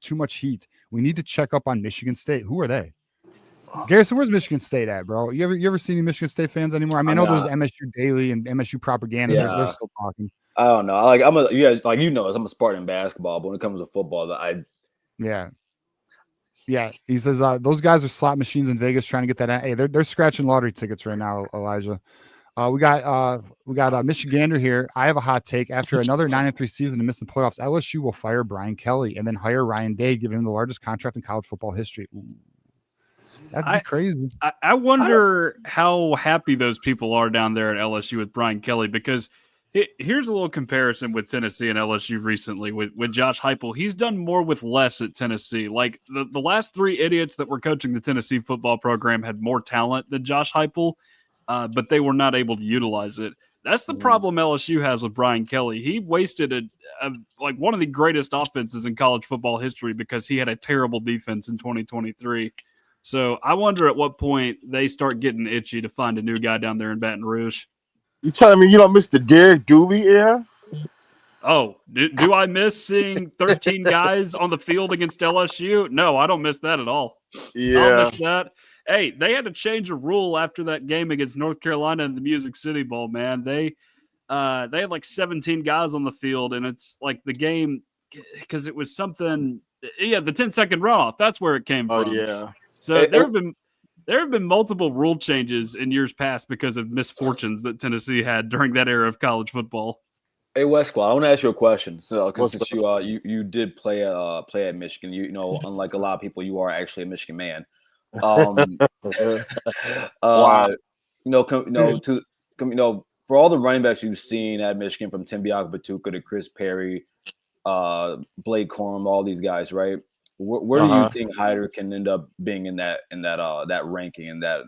too much heat. We need to check up on Michigan State. Who are they? Garrison, where's Michigan State at, bro? You ever seen any Michigan State fans anymore? I mean, I know there's MSU Daily and MSU Propaganda. Yeah. They're still talking. I don't know. You guys, I'm a Spartan basketball, but when it comes to football, Yeah. He says those guys are slot machines in Vegas trying to get that. Hey, they're scratching lottery tickets right now, Elijah. We got Michigander here. I have a hot take. After another 9-3 season and miss the playoffs, LSU will fire Brian Kelly and then hire Ryan Day, giving him the largest contract in college football history. Ooh. That'd be crazy. I wonder how happy those people are down there at LSU with Brian Kelly, because here's a little comparison with Tennessee and LSU recently with Josh Heupel. He's done more with less at Tennessee. Like the last 3 idiots that were coaching the Tennessee football program had more talent than Josh Heupel, but they were not able to utilize it. That's the problem LSU has with Brian Kelly. He wasted like one of the greatest offenses in college football history because he had a terrible defense in 2023. So I wonder at what point they start getting itchy to find a new guy down there in Baton Rouge. You telling me you don't miss the Derek Dooley era? Oh, do I miss seeing 13 guys on the field against LSU? No, I don't miss that at all. Yeah. I'll miss that. Hey, they had to change a rule after that game against North Carolina in the Music City Bowl, man. They they had like 17 guys on the field, and it's like the game because it was something. Yeah, the 10-second runoff. That's where it came from. Oh yeah. So there have been multiple rule changes in years past because of misfortunes that Tennessee had during that era of college football. Hey Westclaw, I want to ask you a question. So, since you did play at Michigan, you know, unlike a lot of people, you are actually a Michigan man. Wow. For all the running backs you've seen at Michigan, from Tim Biakabutuka to Chris Perry, Blake Corum, all these guys, right? Where do you think Hider can end up being in that ranking, in that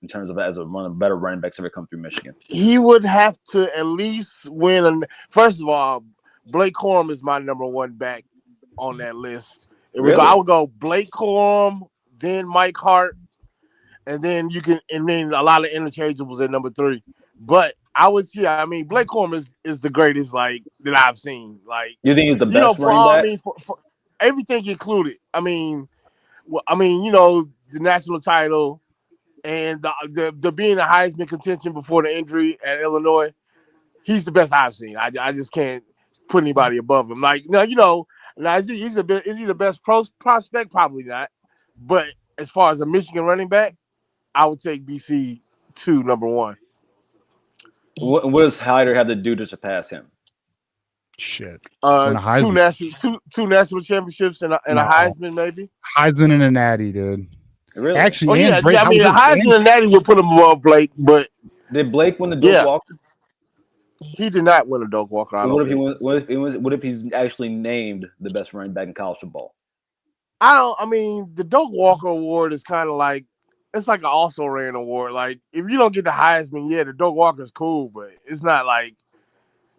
in terms of as one of the better running backs ever come through Michigan? He would have to at least win. First of all, Blake Corum is my number one back on that list. Really? I would go Blake Corum, then Mike Hart, and then a lot of interchangeables at number 3. But I would see. I mean, Blake Corum is the greatest that I've seen. Like, you think he's the best running back? For everything included. I mean, the national title and the being a Heisman contention before the injury at Illinois, he's the best I've seen. I just can't put anybody above him. Like, now, is he the best prospect? Probably not. But as far as a Michigan running back, I would take BC 2, number 1. What does Hider have to do to surpass him? Shit. 2 national championships and a Heisman, maybe. Heisman and a Natty, dude. Really? Actually, a Heisman and Natty would put him above Blake, but did Blake win the Doak Walker? He did not win a Doak Walker. What if he's actually named the best running back in college football? The Doak Walker Award is kind of like, it's like an also ran award. Like, if you don't get the Heisman, the Doak Walker's cool, but it's not like,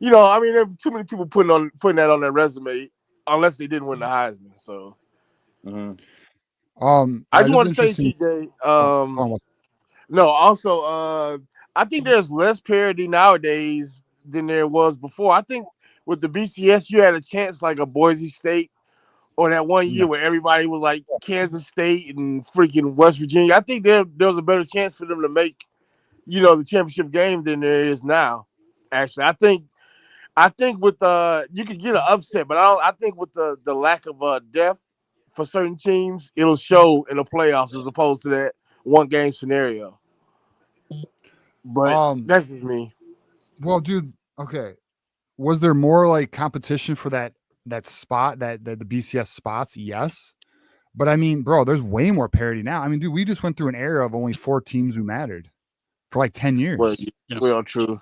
there are too many people putting that on their resume unless they didn't win the Heisman. So, I just want to say, TJ. I think there's less parity nowadays than there was before. I think with the BCS, you had a chance like a Boise State, or that one year where everybody was like Kansas State and freaking West Virginia. I think there was a better chance for them to make, the championship game than there is now. Actually, I think with you could get an upset, but I think with the lack of depth for certain teams, it'll show in the playoffs as opposed to that one game scenario. But that's just me. Well, dude, okay. Was there more like competition for that spot, that the BCS spots? Yes. But I mean, bro, there's way more parity now. I mean, dude, we just went through an era of only 4 teams who mattered for like 10 years. Well, true.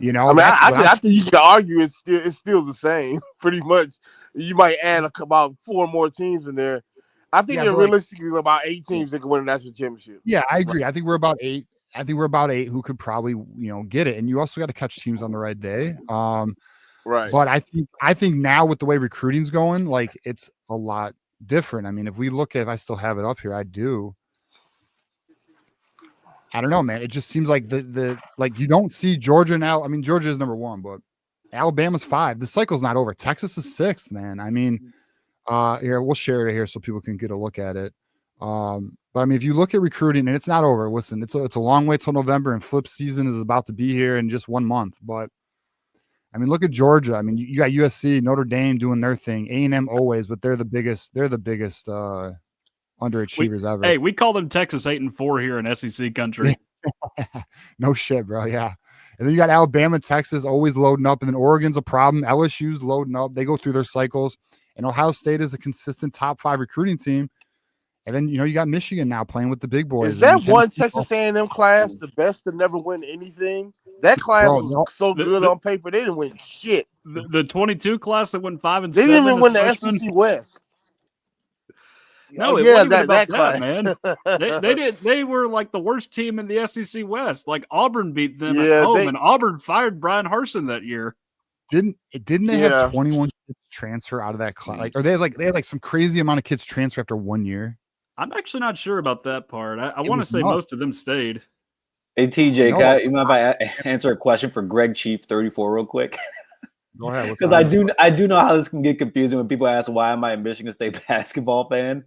I think you can argue it's still the same, pretty much. You might add about 4 more teams in there. I think there realistically about 8 teams that can win a national championship. Yeah, I agree. I think we're about 8. I think we're about 8 who could probably, get it. And you also got to catch teams on the right day. Right. But I think now with the way recruiting's going, like, it's a lot different. I mean, if we look at, if I still have it up here, I do. I don't know, man. It just seems like you don't see Georgia now. I mean, Georgia is number 1, but Alabama's 5. The cycle's not over. Texas is 6th, man. I mean, here, we'll share it here so people can get a look at it. But I mean, if you look at recruiting, and it's not over, listen, it's a long way till November, and flip season is about to be here in just 1 month. But I mean, look at Georgia. I mean, you got USC, Notre Dame doing their thing, A&M always, but they're the biggest underachievers ever. Hey, we call them Texas 8-4 here in SEC country. No shit, bro. Yeah. And then you got Alabama, Texas always loading up, and then Oregon's a problem. LSU's loading up. They go through their cycles, and Ohio State is a consistent top 5 recruiting team. And then, you got Michigan now playing with the big boys. Is that one Texas A&M class the best to never win anything? That class was so good on paper, they didn't win shit. The 22 class that went 5 and 7. They didn't even win the SEC West. No, it wasn't even about that, man. They did. They were like the worst team in the SEC West. Like Auburn beat them at home, and Auburn fired Brian Harsin that year. Didn't they have 21 kids transfer out of that class? Like, or they had some crazy amount of kids transfer after 1 year? I'm actually not sure about that part. I want to say most of them stayed. Hey, TJ, you mind if I answer a question for Greg Chief 34 real quick? Go ahead. Because I do know how this can get confusing when people ask why am I a Michigan State basketball fan.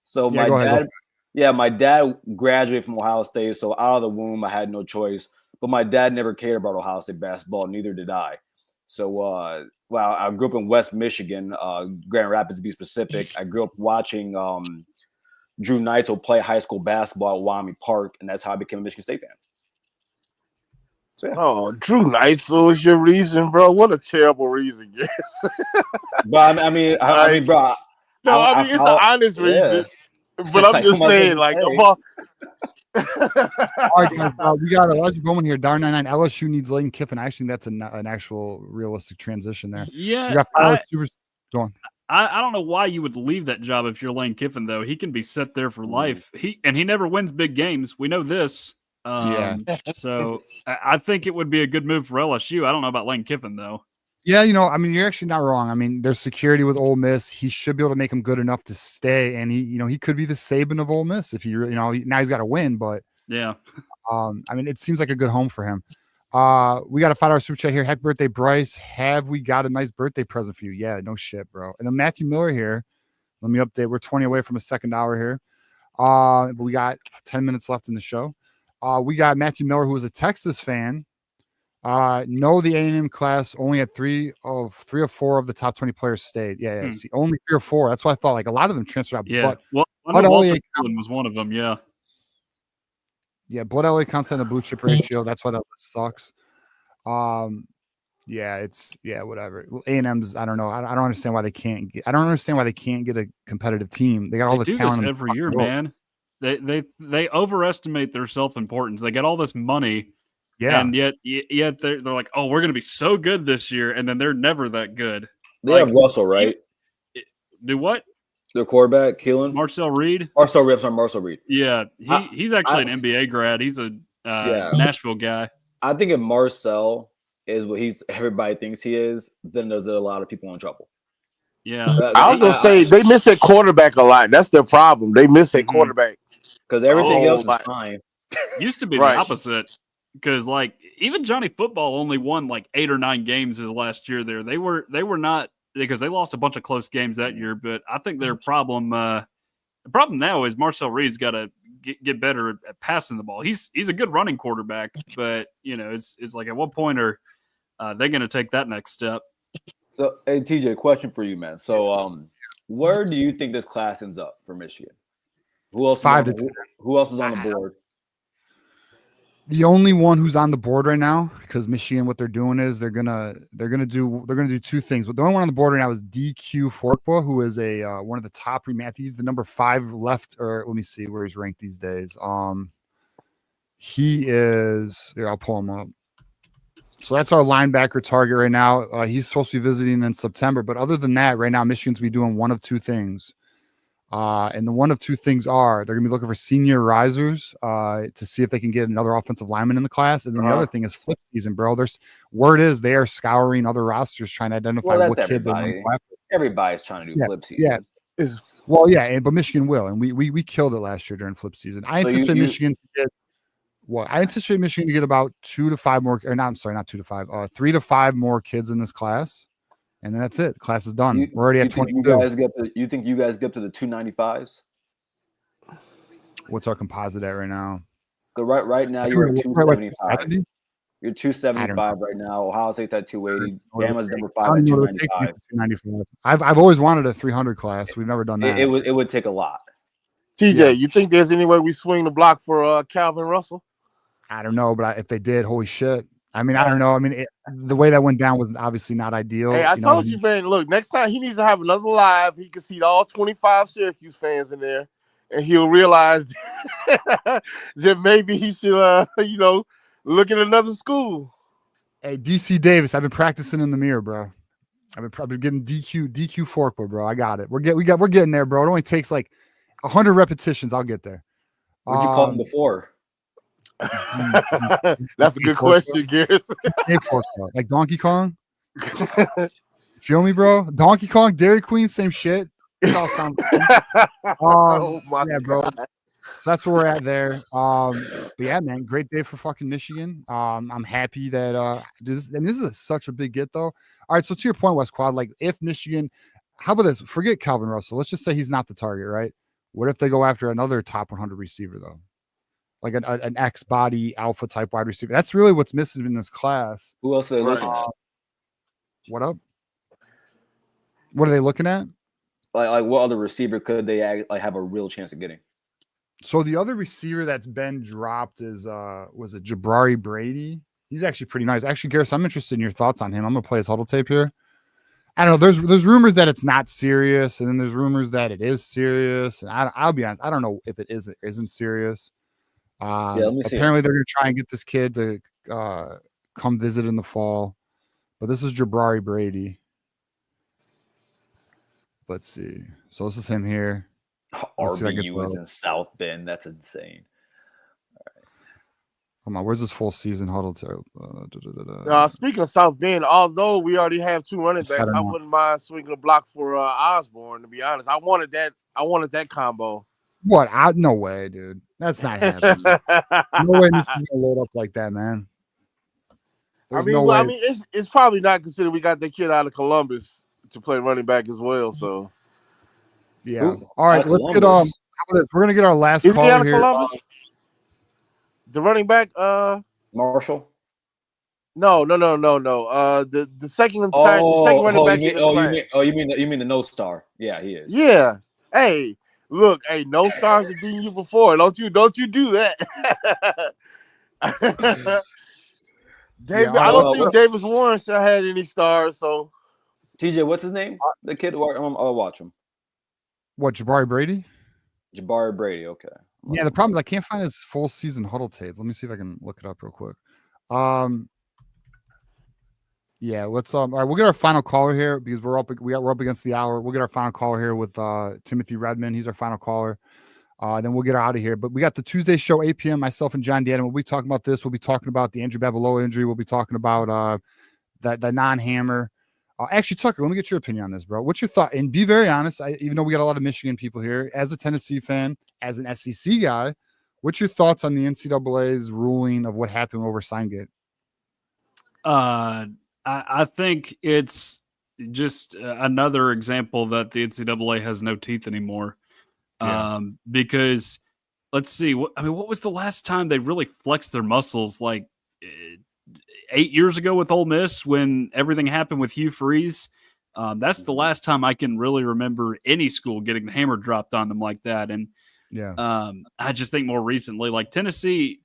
So my dad graduated from Ohio State, so out of the womb I had no choice but my dad never cared about Ohio State basketball. Neither did I. So, well, I grew up in West Michigan, Grand Rapids to be specific. I grew up watching Drew Neitzel play high school basketball at Wyoming Park, and that's how I became a Michigan State fan. So, yeah. Oh, Drew Neitzel is your reason, bro. What a terrible reason, yes. But I mean, bro. No, I mean it's an honest reason. But I'm just saying, like, all right, guys, we got Elijah Bowman here. Dar 99. LSU needs Lane Kiffin. I think that's an actual realistic transition there. Yeah, go on. I don't know why you would leave that job if you're Lane Kiffin, though. He can be set there for life. He never wins big games. We know this. So I think it would be a good move for LSU. I don't know about Lane Kiffin, though. Yeah, I mean, you're actually not wrong. I mean, there's security with Ole Miss. He should be able to make him good enough to stay, and he could be the Saban of Ole Miss if now he's got to win. But yeah, I mean, it seems like a good home for him. We got a $5 super chat here. Happy birthday, Bryce. Have we got a nice birthday present for you? Yeah, no shit, bro. And then Matthew Miller here. Let me update. We're 20 away from a second hour here. But we got 10 minutes left in the show. We got Matthew Miller, who is a Texas fan. No, the A&M class only had three or four of the top 20 players stayed. Yeah. See, only 3 or 4. That's why I thought like a lot of them transferred out. Yeah, but Walter was one of them. Yeah. Yeah, Blood LA counts on the blue chip ratio. That's why that sucks. Whatever. A&M's, I don't know. I don't understand why they can't get. I don't understand why they can't get a competitive team. They got all the talent every year, man. They overestimate their self-importance. They get all this money. Yeah, and yet they're like, oh, we're going to be so good this year, and then they're never that good. They have Russell, right? Do what? Their quarterback, Keelan? Marcel Reed. Marcel Reed. Yeah, he's actually an NBA grad. He's a Nashville guy. I think if Marcel is what everybody thinks he is, then there's a lot of people in trouble. Yeah, I was gonna say they miss that quarterback a lot. That's their problem. They miss that quarterback because everything else is fine. Used to be the opposite. Because like even Johnny Football only won like 8 or 9 games his last year there. They were not, because they lost a bunch of close games that year. But I think their problem the problem now is Marcel Reed's got to get better at passing the ball. He's a good running quarterback, but it's like at what point are they going to take that next step? So hey TJ, question for you, man. So where do you think this class ends up for Michigan? Who else? Who else is on the board? The only one who's on the board right now, because Michigan, what they're doing is they're gonna do 2 things. But the only one on the board right now is DQ Forkba, who is a one of the top he's the number 5 left, or let me see where he's ranked these days. He is here, I'll pull him up. So that's our linebacker target right now. He's supposed to be visiting in September, but other than that, right now Michigan's be doing one of 2 things. And the one of 2 things are they're gonna be looking for senior risers to see if they can get another offensive lineman in the class. And then the other thing is flip season, bro. Word is they are scouring other rosters trying to identify what kid they want to go after. Everybody's trying to do flip season. Yeah. But Michigan will, and we killed it last year during flip season. I anticipate Michigan to get I anticipate Michigan to get about 2 to 5 more, or not 2 to 5, 3 to 5 more kids in this class. And then that's it. The class is done. We're already at 22. You think you guys get to the 295s? What's our composite at right now? So right now you're at 275. You're 275 right now. Ohio State's at 280. Bama's number 5 at 295. I've always wanted a 300 class. We've never done that. It would take a lot. TJ, you think there's any way we swing the block for Calvin Russell? I don't know, but if they did, holy shit. I mean, I don't know. I mean, the way that went down was obviously not ideal. Hey, I told you, man, look, next time he needs to have another live. He can seat all 25 Syracuse fans in there, and he'll realize that maybe he should, look at another school. Hey, DC Davis, I've been practicing in the mirror, bro. I've been getting DQ Forkba, bro. I got it. We're getting there, bro. It only takes like 100 repetitions. I'll get there. What'd you call him before? That's a good question, Garrison. Like Donkey Kong. Feel me, bro? Donkey Kong, Dairy Queen, same shit. It all sounds oh my God, bro. So that's where we're at there. But yeah, man, great day for fucking Michigan. I'm happy that this is such a big get though. All right, so to your point, West Quad, like if Michigan, how about this? Forget Calvin Russell. Let's just say he's not the target, right? What if they go after another top 100 receiver though? like an X body alpha type wide receiver. That's really what's missing in this class. Who else are they looking at? What up? What are they looking at? Like what other receiver could they have a real chance of getting? So the other receiver that's been dropped is was it Jabari Brady? He's actually pretty nice. Actually, Garrett, I'm interested in your thoughts on him. I'm gonna play his huddle tape here. I don't know. There's rumors that it's not serious, and then there's rumors that it is serious. And I'll be honest, I don't know if it is or isn't serious. Let me see. Apparently, they're gonna try and get this kid to come visit in the fall. But this is Jabari Brady. Let's see. So this is him here. RBU is in South Bend. That's insane. Come on, where's this full season huddle tape? Speaking of South Bend, although we already have 2 running backs, I wouldn't mind swinging a block for Osborne. To be honest, I wanted that combo. What? No way, dude. That's not happening. No way he's gonna load up like that, man. There's no way. I mean, it's probably not considered. We got the kid out of Columbus to play running back as well. So, yeah. All right, let's get we're gonna get our last call here. Columbus? The running back, Marshall. No. The second running back. You mean the no star? Yeah, he is. Yeah. Hey, look. Hey, no stars have beaten you before. Don't you do that. David, I don't think Davis Warren should have had any stars. So, TJ, what's his name? The kid. I'll watch him. What, Jabari Brady? Jabari Brady. Okay. Yeah, the problem is I can't find his full season huddle tape. Let me see if I can look it up real quick. Yeah, let's all right, we'll get our final caller here because we're up against the hour. We'll get our final caller here with Timothy Redmond. He's our final caller. Then we'll get out of here. But we got the Tuesday show, 8 p.m. Myself and John Dannon. We'll be talking about this. We'll be talking about the Andrew Babalola injury. We'll be talking about the non-hammer. Actually, Tucker, let me get your opinion on this, bro. What's your thought? And be very honest, even though we got a lot of Michigan people here, as a Tennessee fan, as an SEC guy, what's your thoughts on the NCAA's ruling of what happened over Signgate? I think it's just another example that the NCAA has no teeth anymore. Yeah. Because let's see, what was the last time they really flexed their muscles? Like 8 years ago with Ole Miss when everything happened with Hugh Freeze. That's the last time I can really remember any school getting the hammer dropped on them like that. And I just think more recently, like Tennessee,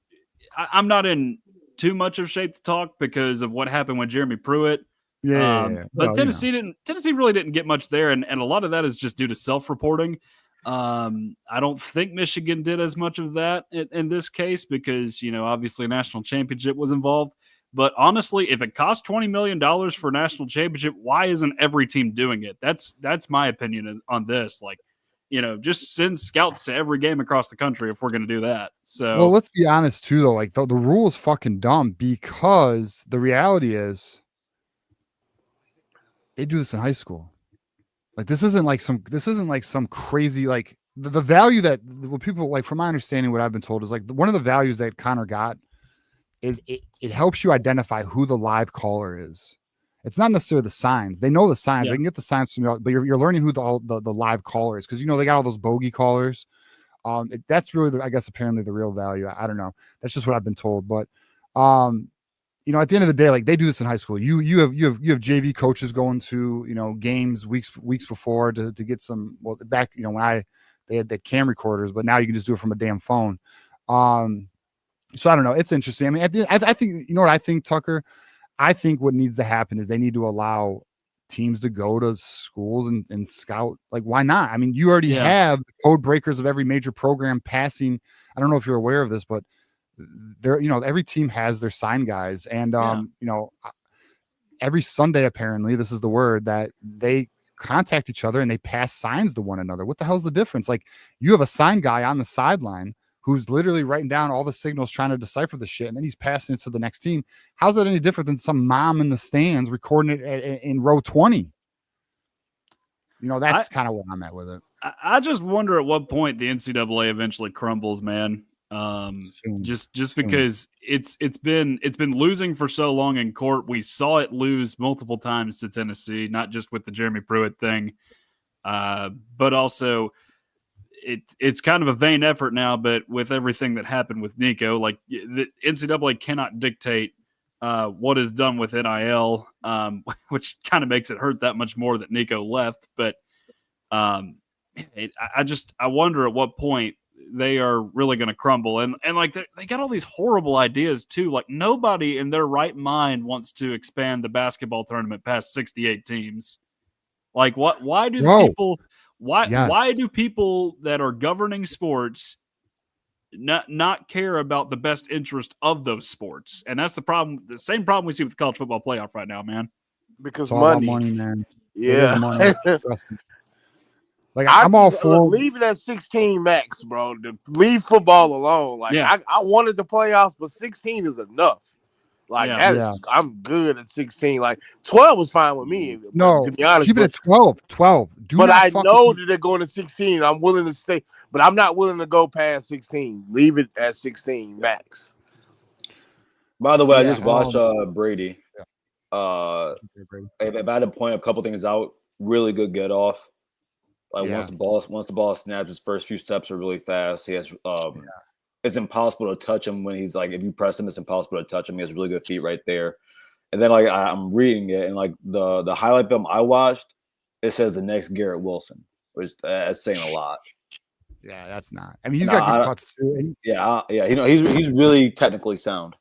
I'm not in too much of shape to talk because of what happened with Jeremy Pruitt. But well, Tennessee really didn't get much there. And a lot of that is just due to self-reporting. I don't think Michigan did as much of that in this case because, obviously a national championship was involved. But honestly, if it costs $20 million for a national championship, why isn't every team doing it? That's my opinion on this. Like, just send scouts to every game across the country if we're going to do that. So, well, let's be honest too, though. Like the rule is fucking dumb because the reality is they do this in high school. Like this isn't like some crazy like the value that what people like. From my understanding, what I've been told is like one of the values that Connor got is it helps you identify who the live caller is. It's not necessarily the signs. They know the signs. They can get the signs from you, but you're learning who the live caller is because they got all those bogey callers. That's really I guess apparently the real value. I don't know. That's just what I've been told. But at the end of the day, like they do this in high school. You have JV coaches going to games weeks before to get some. Well, back when they had the cam recorders, but now you can just do it from a damn phone. So I don't know. It's interesting. I mean, I think what I think, Tucker. I think what needs to happen is they need to allow teams to go to schools and scout. Like, why not? I mean, you already have the code breakers of every major program passing. I don't know if you're aware of this, but every team has their sign guys, and every Sunday apparently this is the word that they contact each other and they pass signs to one another. What the hell's the difference? Like, you have a sign guy on the sideline who's literally writing down all the signals, trying to decipher the shit, and then he's passing it to the next team. How's that any different than some mom in the stands recording it in row 20? That's kind of where I'm at with it. I just wonder at what point the NCAA eventually crumbles, man. Just because it's been losing for so long in court. We saw it lose multiple times to Tennessee, not just with the Jeremy Pruitt thing, but also it's kind of a vain effort now, but with everything that happened with Nico, like the NCAA cannot dictate what is done with NIL, which kind of makes it hurt that much more that Nico left. But I wonder at what point they are really going to crumble. And like they got all these horrible ideas too. Like nobody in their right mind wants to expand the basketball tournament past 68 teams. Like why do people that are governing sports not care about the best interest of those sports? And that's the problem. The same problem we see with the college football playoff right now, man. Because it's all about money, man. Yeah. It is money. Like I'm all for leaving at 16 max, bro. Leave football alone. Like I wanted the playoffs, but 16 is enough. Like I'm good at 16. Like 12 was fine with me. No, to be honest, keep it at 12. 12. But I know that they're going to 16. I'm willing to stay, but I'm not willing to go past 16. Leave it at 16 max. By the way, I just watched Brady. If I had to point a couple things out, really good get off. Like once the ball snaps, his first few steps are really fast. He has it's impossible to touch him when he's like, if you press him, it's impossible to touch him. He has really good feet right there. And then like I'm reading it, and like the highlight film I watched, it says the next Garrett Wilson, which that's saying a lot. Yeah, that's not. I mean, he's got good cuts too. Yeah. You know, he's really technically sound.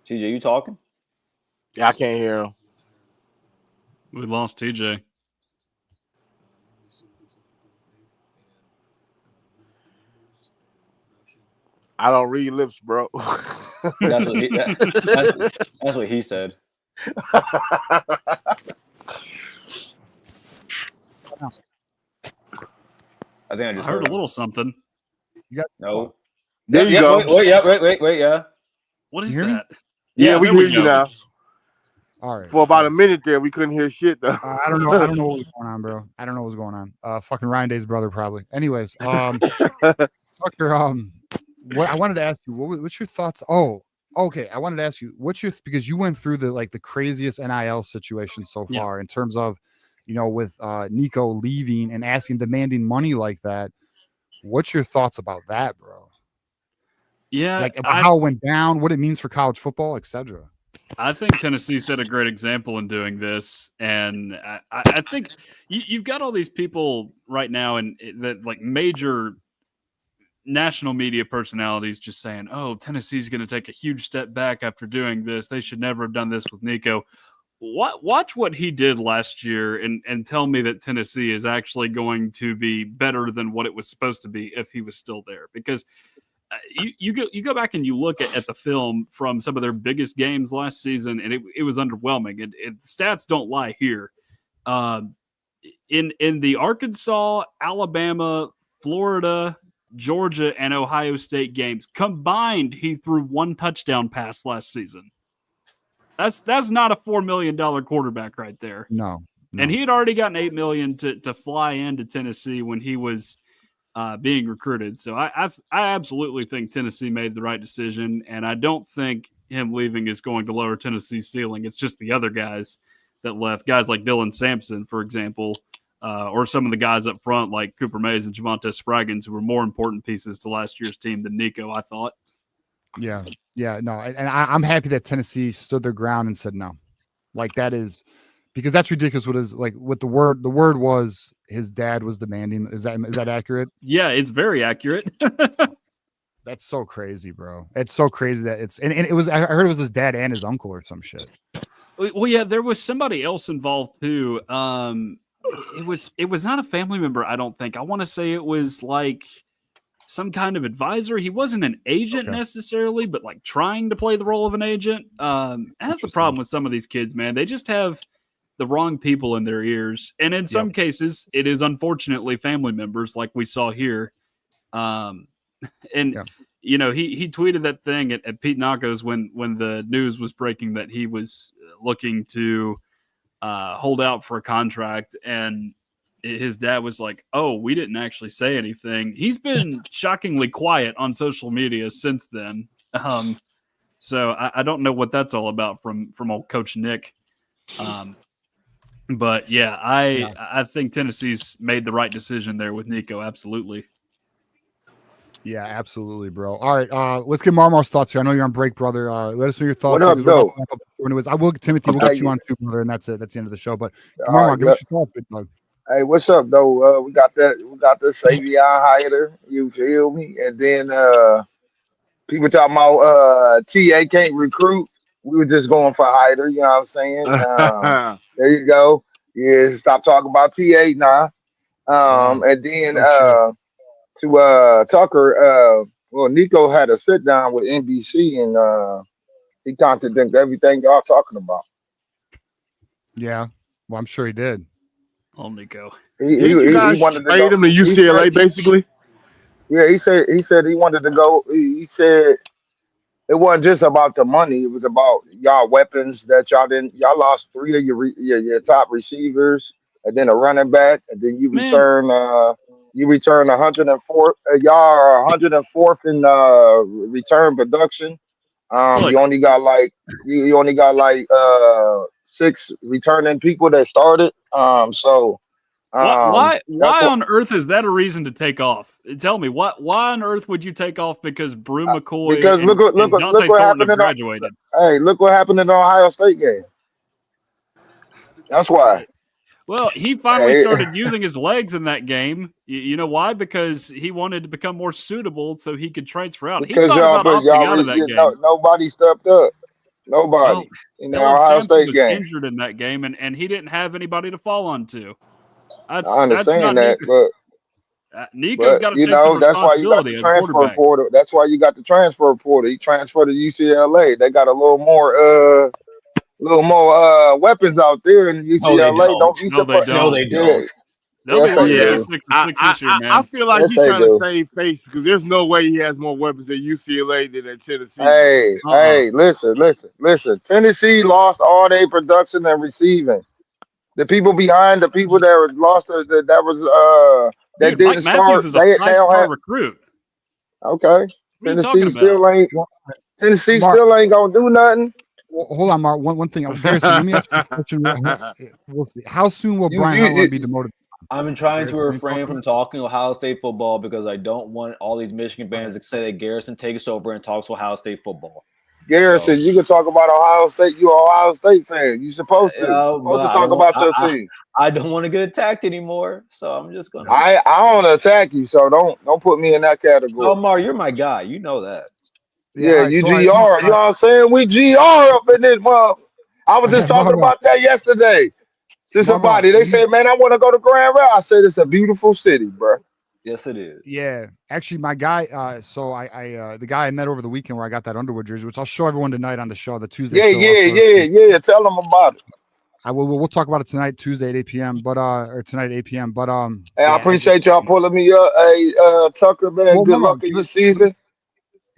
TJ, you talking? Yeah, I can't hear him. We lost TJ. I don't read lips, bro. That's what he said. I think I just heard a little something. No. There you go. Wait, yeah. What is that? Yeah, we hear you now. All right. For about a minute there, we couldn't hear shit though. I don't know what was going on, bro. I don't know what's going on. Fucking Ryan Day's brother, probably. Anyways, Tucker, what I wanted to ask you, what's your thoughts? Oh, okay. I wanted to ask you, because you went through the craziest NIL situation so far in terms of, with Nico leaving and demanding money like that. What's your thoughts about that, bro? Yeah, like about how it went down, what it means for college football, etc. I think Tennessee set a great example in doing this, and I think you've got all these people right now, and that like major national media personalities just saying, "Oh, Tennessee's going to take a huge step back after doing this. They should never have done this with Nico." Watch what he did last year, and tell me that Tennessee is actually going to be better than what it was supposed to be if he was still there, because. You go back and you look at the film from some of their biggest games last season, and it was underwhelming. And stats don't lie here. In the Arkansas, Alabama, Florida, Georgia, and Ohio State games combined, he threw one touchdown pass last season. That's not a $4 million quarterback right there. No. And he had already gotten $8 million to fly into Tennessee when he was being recruited. So I absolutely think Tennessee made the right decision, and I don't think him leaving is going to lower Tennessee's ceiling. It's just the other guys that left, guys like Dylan Sampson, for example, or some of the guys up front like Cooper Mays and Javonte Spraggins, who were more important pieces to last year's team than Nico, I thought. Yeah, no, and I'm happy that Tennessee stood their ground and said no. Like that is because that's ridiculous. What the word was his dad was demanding. Is that accurate? Yeah, it's very accurate. That's so crazy, bro. It's so crazy that and it was. I heard it was his dad and his uncle or some shit. Well, yeah, there was somebody else involved too. It was not a family member, I don't think. I want to say it was like some kind of advisor. He wasn't an agent necessarily, but like trying to play the role of an agent. That's the problem with some of these kids, man. They just have the wrong people in their ears. And in some cases, it is unfortunately family members like we saw here. He tweeted that thing at Pete Naco's when the news was breaking that he was looking to hold out for a contract. And his dad was like, "Oh, we didn't actually say anything." He's been shockingly quiet on social media since then. So I don't know what that's all about from old Coach Nick. But yeah, I think Tennessee's made the right decision there with Nico. Absolutely. Yeah, absolutely, bro. All right, let's get Marmar's thoughts here. I know you're on break, brother. Let us know your thoughts. What up, though? I will, Timothy. We'll get you on too, brother, and that's it. That's the end of the show. But Marmar, give us your thoughts, big dog. Hey, what's up, though? We got the Savon Hider. You feel me? And then people talking about TA can't recruit. We were just going for Hider. You know what I'm saying? There you go. Yeah, stop talking about TA now. And then to Tucker, well, Nico had a sit down with NBC, and he contradicted everything y'all talking about. Yeah, well, I'm sure he did. Oh, Nico. Did you guys trade him to UCLA, basically? Yeah, he said he wanted to go. He said it wasn't just about the money. It was about y'all weapons that y'all lost 3 of your top receivers, and then a running back, and then you return 104. Y'all are 104th in return production. You only got like 6 returning people that started. Why on earth is that a reason to take off? Tell me, why on earth would you take off because Brew McCoy because look what happened graduated? Look what happened in the Ohio State game. That's why. Well, he finally started using his legs in that game. You know why? Because he wanted to become more suitable so he could transfer out. Because he thought about opting out of that game. Nobody stepped up. Nobody in the Ohio State game was injured in that game, and he didn't have anybody to fall onto. I understand that, but Nico's got to take some that's why you got responsibility the as transfer quarterback. portal. That's why you got the transfer portal. He transferred to UCLA. They got a little more weapons out there in UCLA. Don't be surprised. No, they don't. I feel like he's trying to save face because there's no way he has more weapons at UCLA than at Tennessee. Hey, listen. Tennessee lost all their production and receiving. The people behind the people that lost that didn't Mike start. Matthews is a five-star recruit. Okay, Tennessee still ain't gonna do nothing. Well, hold on, Mark. One thing. Garrison, let me ask you a question. We'll see. How soon will Brian Howland be demoted? I've been trying to refrain from talking Ohio State football because I don't want all these Michigan fans to say that Garrison takes over and talks Ohio State football. Garrison, you can talk about Ohio State. You're an Ohio State fan. You're supposed to. Talk about your team. I don't want to get attacked anymore, so I'm just gonna. I don't attack you, so don't put me in that category. Oh, Mar, you're my guy. You know that. Yeah, you GR. You know what I'm saying? We GR up in this month. I was just talking about that yesterday to somebody. They said, "Man, I want to go to Grand Rapids." I said, "It's a beautiful city, bro." Yes, it is. Yeah, actually, my guy. So the guy I met over the weekend where I got that Underwood jersey, which I'll show everyone tonight on the show, the Tuesday. Yeah. Tell them about it. We'll talk about it tonight, Tuesday at 8 p.m. or tonight at 8 p.m. But hey, I appreciate y'all pulling me up. Hey, Tucker, man, good luck in your season.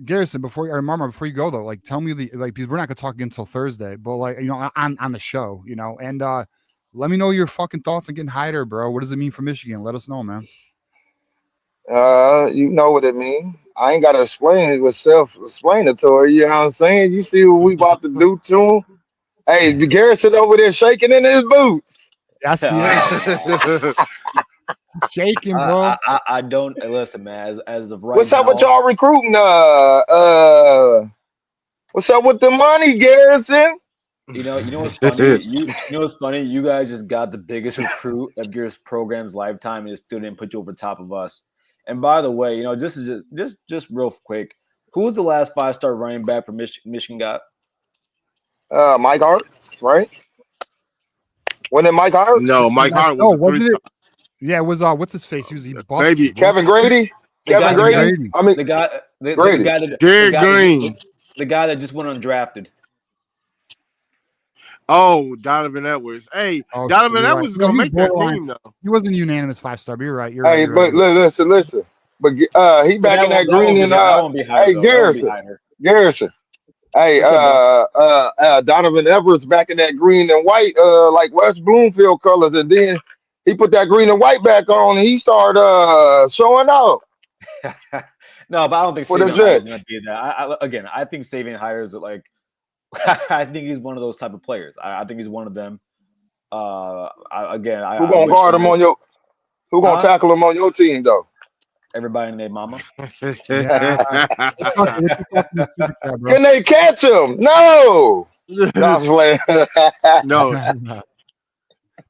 Garrison, before you go though, like tell me because we're not gonna talk again until Thursday, but on the show, and let me know your fucking thoughts on getting Hider, bro. What does it mean for Michigan? Let us know, man. You know what it means. I ain't gotta explain it. It was self-explanatory. You know what I'm saying? You see what we about to do to him? Hey, Garrison over there shaking in his boots. I see it. Shaking, bro. I don't listen, man. As of right what's now, up with y'all recruiting? What's up with the money, Garrison? You know what's funny? You know what's funny? You guys just got the biggest recruit of your program's lifetime and still didn't put you over top of us. And by the way, this is just real quick. Who was the last 5-star running back for Michigan got? Mike Hart, right? Wasn't it Mike Hart? No, Mike Hart was a 3-star. Yeah, it was what's his face? He busted. Maybe Kevin Grady. Kevin Grady. I mean the guy Green. The guy that just went undrafted. Oh, Donovan Edwards. Hey, Donovan Edwards is gonna make that team though. He wasn't a unanimous 5-star, but you're right. Hey, but listen. But he back in that green and hey, Garrison. Hey, Donovan Edwards back in that green and white, like West Bloomfield colors, and then He put that green and white back on, and he started showing out. No, but I don't think For the Savion Hider is Jets. going to be that. I think Savion Hider is like, I think he's one of those type of players. I think he's one of them. Who I gonna wish guard him on your? Who gonna tackle him on your team though? everybody and their mama. Yeah. Can they catch him? No. Not playing. No.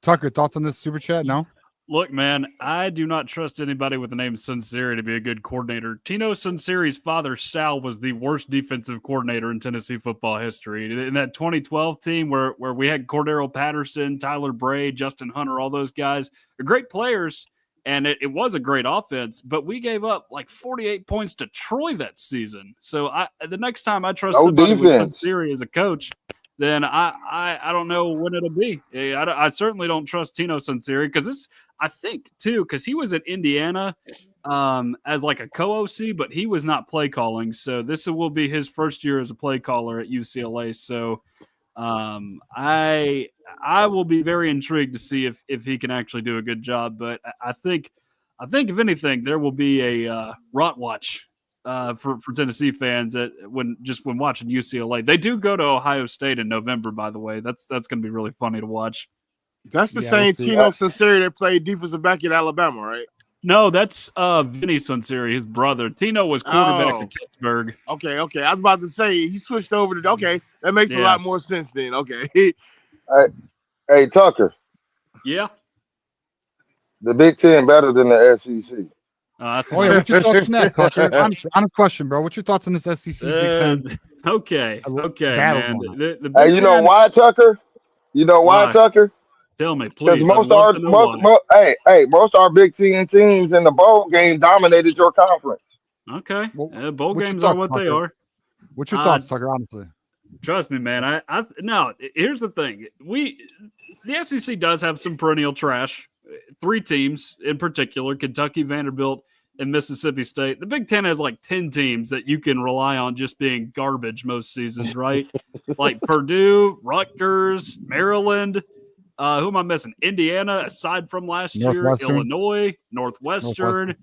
Tucker, thoughts on this super chat? No. Look, man, I do not trust anybody with the name Sunseri to be a good coordinator. Tino Sunseri's father, Sal, was the worst defensive coordinator in Tennessee football history. In that 2012 team where we had Cordero Patterson, Tyler Bray, Justin Hunter, all those guys, are great players, and it was a great offense, but we gave up like 48 points to Troy that season. So the next time I trust somebody with Sunseri as a coach, then I don't know when it'll be. I certainly don't trust Tino Sunseri because I think too, because he was at Indiana as like a co-OC, but he was not play calling. So this will be his first year as a play caller at UCLA. So I will be very intrigued to see if he can actually do a good job. But I think if anything, there will be a rot watch for Tennessee fans when watching UCLA. They do go to Ohio State in November, by the way. That's going to be really funny to watch. That's the same Tino Sunseri that played defensive back at Alabama, right? No, that's Vinny Sunseri, his brother. Tino was quarterback at Pittsburgh. Okay. I was about to say he switched over to. Okay, that makes a lot more sense then. Okay. Hey, Tucker. Yeah. The Big Ten better than the SEC. What's your thoughts on that, Tucker? Honest question, bro. What's your thoughts on this SEC Big Ten? Okay, man. The Hey, you know why, Tucker? You know why, Tucker? Tell me, please. Because most our Big Ten teams in the bowl game dominated your conference. Okay, bowl games are what they are. What's your thoughts, Tucker? Honestly, trust me, man. Now here's the thing: the SEC does have some perennial trash. 3 teams in particular: Kentucky, Vanderbilt, and Mississippi State. The Big Ten has like 10 teams that you can rely on just being garbage most seasons, right? Like Purdue, Rutgers, Maryland. Who am I missing? Indiana, aside from last year, Illinois, Northwestern.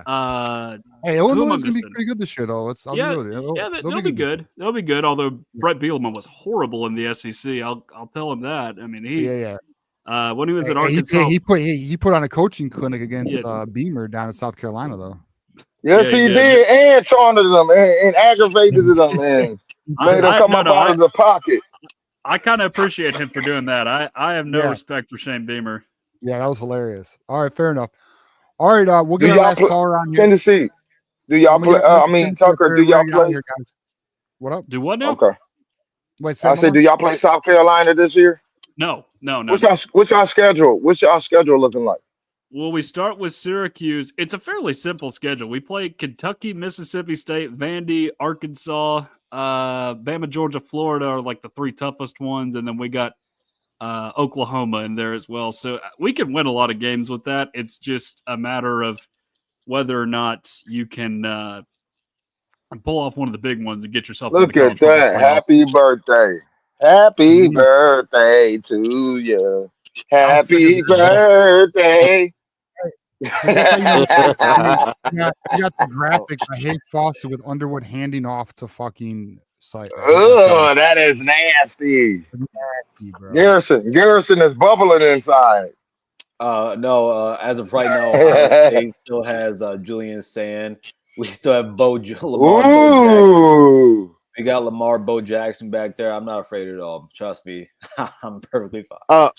Yeah. Hey, Illinois is going to be pretty good this year, though. They'll be good. They'll be good. Although Brett Bielema was horrible in the SEC, I'll tell him that. I mean, when he was at Arkansas, he put on a coaching clinic against Beamer down in South Carolina, though. Yes, he did, and taunted them and aggravated them and made them come up out of the pocket. I kind of appreciate him for doing that. I have no respect for Shane Beamer. Yeah, that was hilarious. All right, fair enough. All right, we'll get our last caller on here. Tennessee. Do y'all play? Tucker, do y'all play? Here, guys. What up? Do what now? Okay. Wait, I said, do y'all play South Carolina this year? No. What's y'all schedule? What's y'all schedule looking like? Well, we start with Syracuse. It's a fairly simple schedule. We play Kentucky, Mississippi State, Vandy, Arkansas, Bama, Georgia, Florida are like the 3 toughest ones, and then we got Oklahoma in there as well. So we can win a lot of games with that. It's just a matter of whether or not you can pull off one of the big ones and get yourself. Look at that! Happy birthday! Happy birthday to you! Happy birthday! You got the graphic by Hayes Foster with Underwood handing off to fucking site. Oh, that is nasty. Nasty, bro. Garrison is bubbling inside. No, as of right now, Ohio State still has Julian Sand. We still have Bo Jackson. We got Lamar Bo Jackson back there. I'm not afraid at all. Trust me, I'm perfectly fine.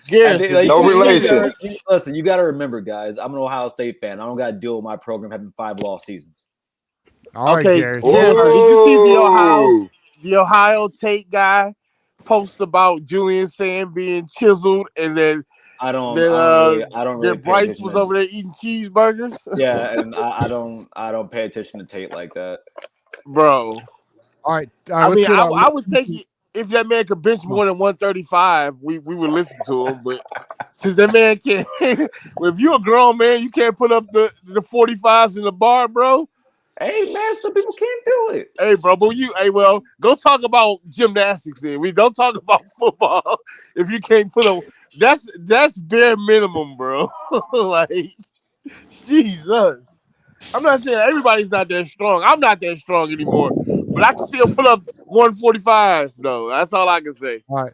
No relation. Listen, you got to remember, guys. I'm an Ohio State fan. I don't got to deal with my program having 5 lost seasons. All right, Garrison. Did you see the Ohio Tate guy post about Julian Sand being chiseled, and then I don't really Bryce was over there eating cheeseburgers? Yeah, and I don't pay attention to Tate like that, bro. All right. I mean, I would take it. If that man could bench more than 135, we would listen to him. But since that man can't, if you're a grown man, you can't put up the 45s in the bar, bro. Hey man, some people can't do it. Hey, bro, but go talk about gymnastics then. We don't talk about football if you can't put a That's bare minimum, bro. Like, Jesus. I'm not saying everybody's not that strong. I'm not that strong anymore, but I can still put up 145. though. That's all I can say. All right.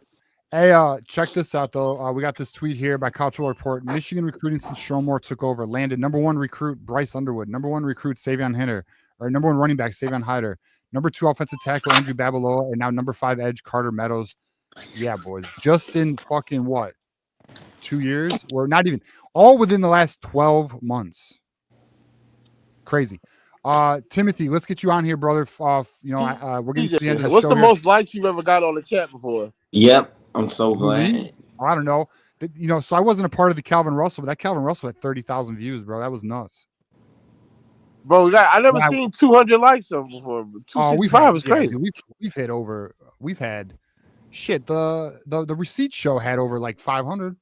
Hey, check this out though. We got this tweet here by Cultural Report. Michigan recruiting since Stromore took over landed number 1 recruit Bryce Underwood, number 1 recruit Savion Hider, or number 1 running back Savon Hider, number 2 offensive tackle Andrew Babaloa, and now number 5 edge Carter Meadows. Yeah, boys, just in fucking what, 2 years, or not even, all within the last 12 months. Crazy. Timothy, let's get you on here, brother. We're getting to the end of the What's show the here. most likes you've ever got on the chat before? Yep, I'm so glad. I don't know. So I wasn't a part of the Calvin Russell, but that Calvin Russell had 30,000 views, bro. That was nuts. Bro, I never seen 200 likes on before. 265 is crazy. We've hit over. We've had shit. The receipt show had over like 500.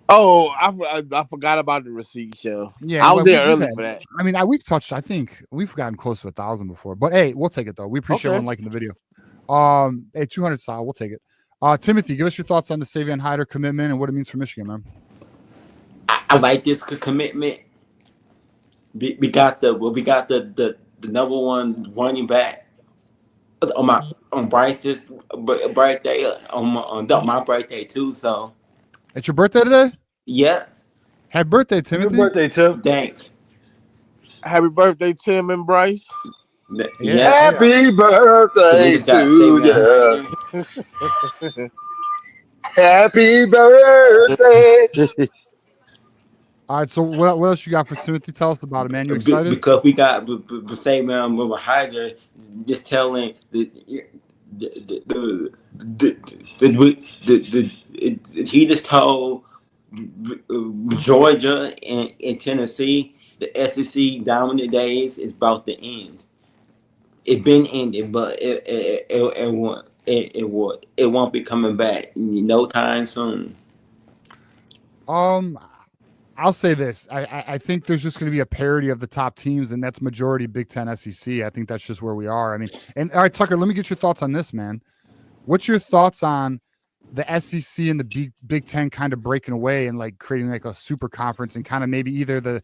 Oh, I forgot about the receipt show. Yeah, I was there early for that. I mean, we've touched. I think we've gotten close to 1,000 before. But hey, we'll take it though. We appreciate everyone liking the video. Hey, 200 style, we'll take it. Timothy, give us your thoughts on the Savon Hider commitment and what it means for Michigan, man. I like this commitment. We got the number 1 running back on Bryce's birthday on my birthday too. So it's your birthday today. Yeah. Happy birthday, Timothy. Happy birthday, Tim. Thanks. Happy birthday, Tim and Bryce. Yeah. Happy birthday to you. Happy birthday. All right, so what else you got for Timothy? Tell us about it, man. You excited? Because we got the Savion Hider just telling he just told Georgia and Tennessee the SEC dominant days is about to end. It been ended, but it won't be coming back no time soon. I'll say this. I think there's just going to be a parity of the top teams, and that's majority Big Ten SEC. I think that's just where we are. I mean, and all right, Tucker, let me get your thoughts on this, man. What's your thoughts on the SEC and the Big Ten kind of breaking away and like creating like a super conference and kind of maybe either the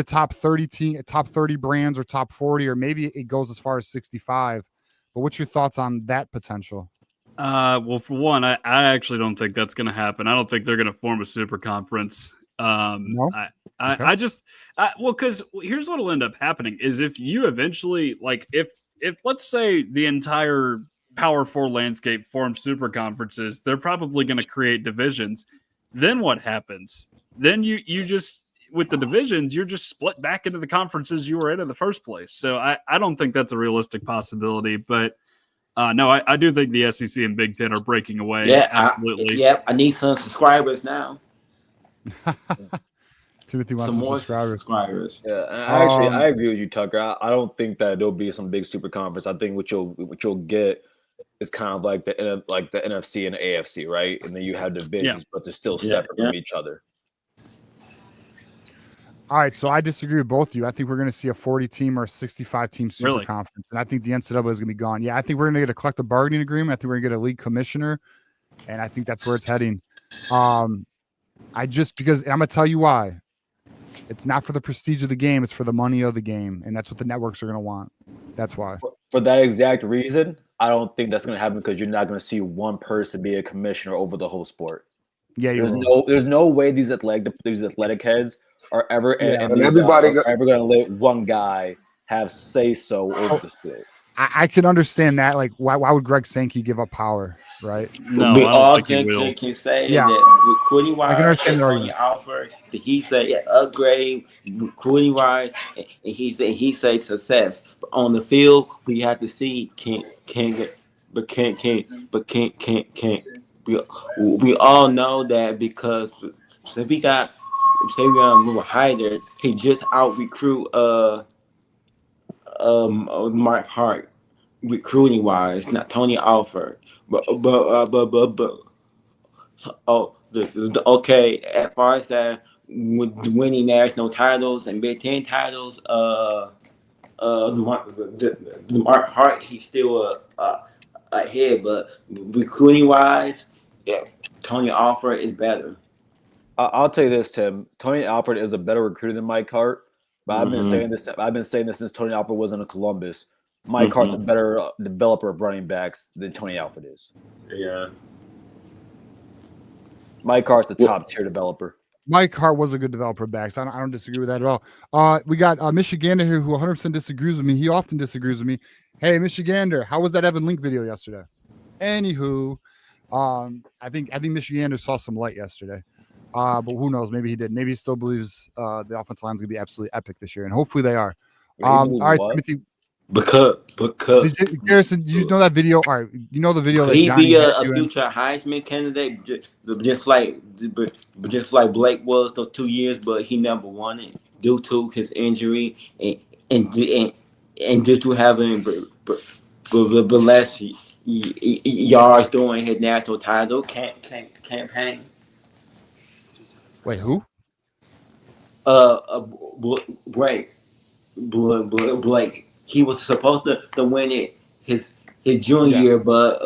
top 30 brands or top 40, or maybe it goes as far as 65. But what's your thoughts on that potential? Well, for one, I actually don't think that's going to happen. I don't think they're going to form a super conference. No? Because here's what'll end up happening is if you eventually, like, if let's say the entire Power 4 landscape forms super conferences, they're probably going to create divisions. Then what happens? Then you just, with the divisions, you're just split back into the conferences you were in the first place. So I don't think that's a realistic possibility, but no, I do think the SEC and Big Ten are breaking away. Yeah, absolutely. I need some subscribers now. Timothy wants some more subscribers. Yeah, and I agree with you, Tucker. I don't think that there'll be some big super conference. I think what you'll get is kind of like the NFC and the AFC, right? And then you have divisions, but they're still separate from each other. All right, so I disagree with both of you. I think we're going to see a 40-team or a 65-team super conference, and I think the NCAA is going to be gone. Yeah, I think we're going to get a collective bargaining agreement. I think we're going to get a league commissioner, and I think that's where it's heading. And I'm going to tell you why. It's not for the prestige of the game. It's for the money of the game, and that's what the networks are going to want. That's why. For that exact reason, I don't think that's going to happen because you're not going to see one person be a commissioner over the whole sport. Yeah, there's no way these athletic heads are ever and everybody are ever going to let one guy have say so over the sport. I can understand that. Like, why would Greg Sankey give up power, right? No, we all can say that recruiting wise. I can understand the Tony Alford, he said upgrade recruiting wise, and he say success. But on the field, we have to see can't. We all know that because we got Savon Hider, he just out recruit Mark Hart recruiting wise, not Tony Alford, but okay, as far as that winning national titles and Big Ten titles, Mark Hart, he's still ahead, but recruiting wise, Tony Alford is better. I'll tell you this, Tim. Tony Alford is a better recruiter than Mike Hart. But I've been saying this. I've been saying this since Tony Alford was in Columbus. Mike Hart's a better developer of running backs than Tony Alford is. Yeah. Mike Hart's a top tier developer. Mike Hart was a good developer of backs. I don't disagree with that at all. We got Michigander here who 100% disagrees with me. He often disagrees with me. Hey, Michigander, how was that Evan Link video yesterday? Anywho, I think Michigander saw some light yesterday. But who knows? Maybe he did. Maybe he still believes the offensive line is going to be absolutely epic this year, and hopefully they are. All right, Timothy. Because Garrison, you know that video? All right, you know the video. Could he be a future Heisman candidate, just like Blake was those 2 years, but he never won it due to his injury and due to having less yards during his national title campaign. Wait, who? Blake. He was supposed to win it his junior year, but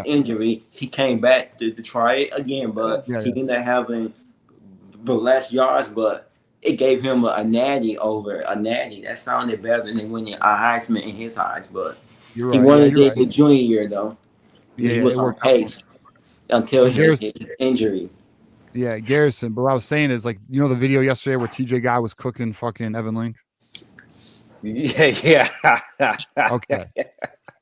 injury. He came back to try it again, but he ended up having less yards, but it gave him a natty over a natty. That sounded better than winning a Heisman in his eyes, but he won it his junior year though. He was on pace until his injury. Yeah, Garrison. But what I was saying is, like, you know the video yesterday where TJ Guy was cooking fucking Evan Link? Yeah. Okay.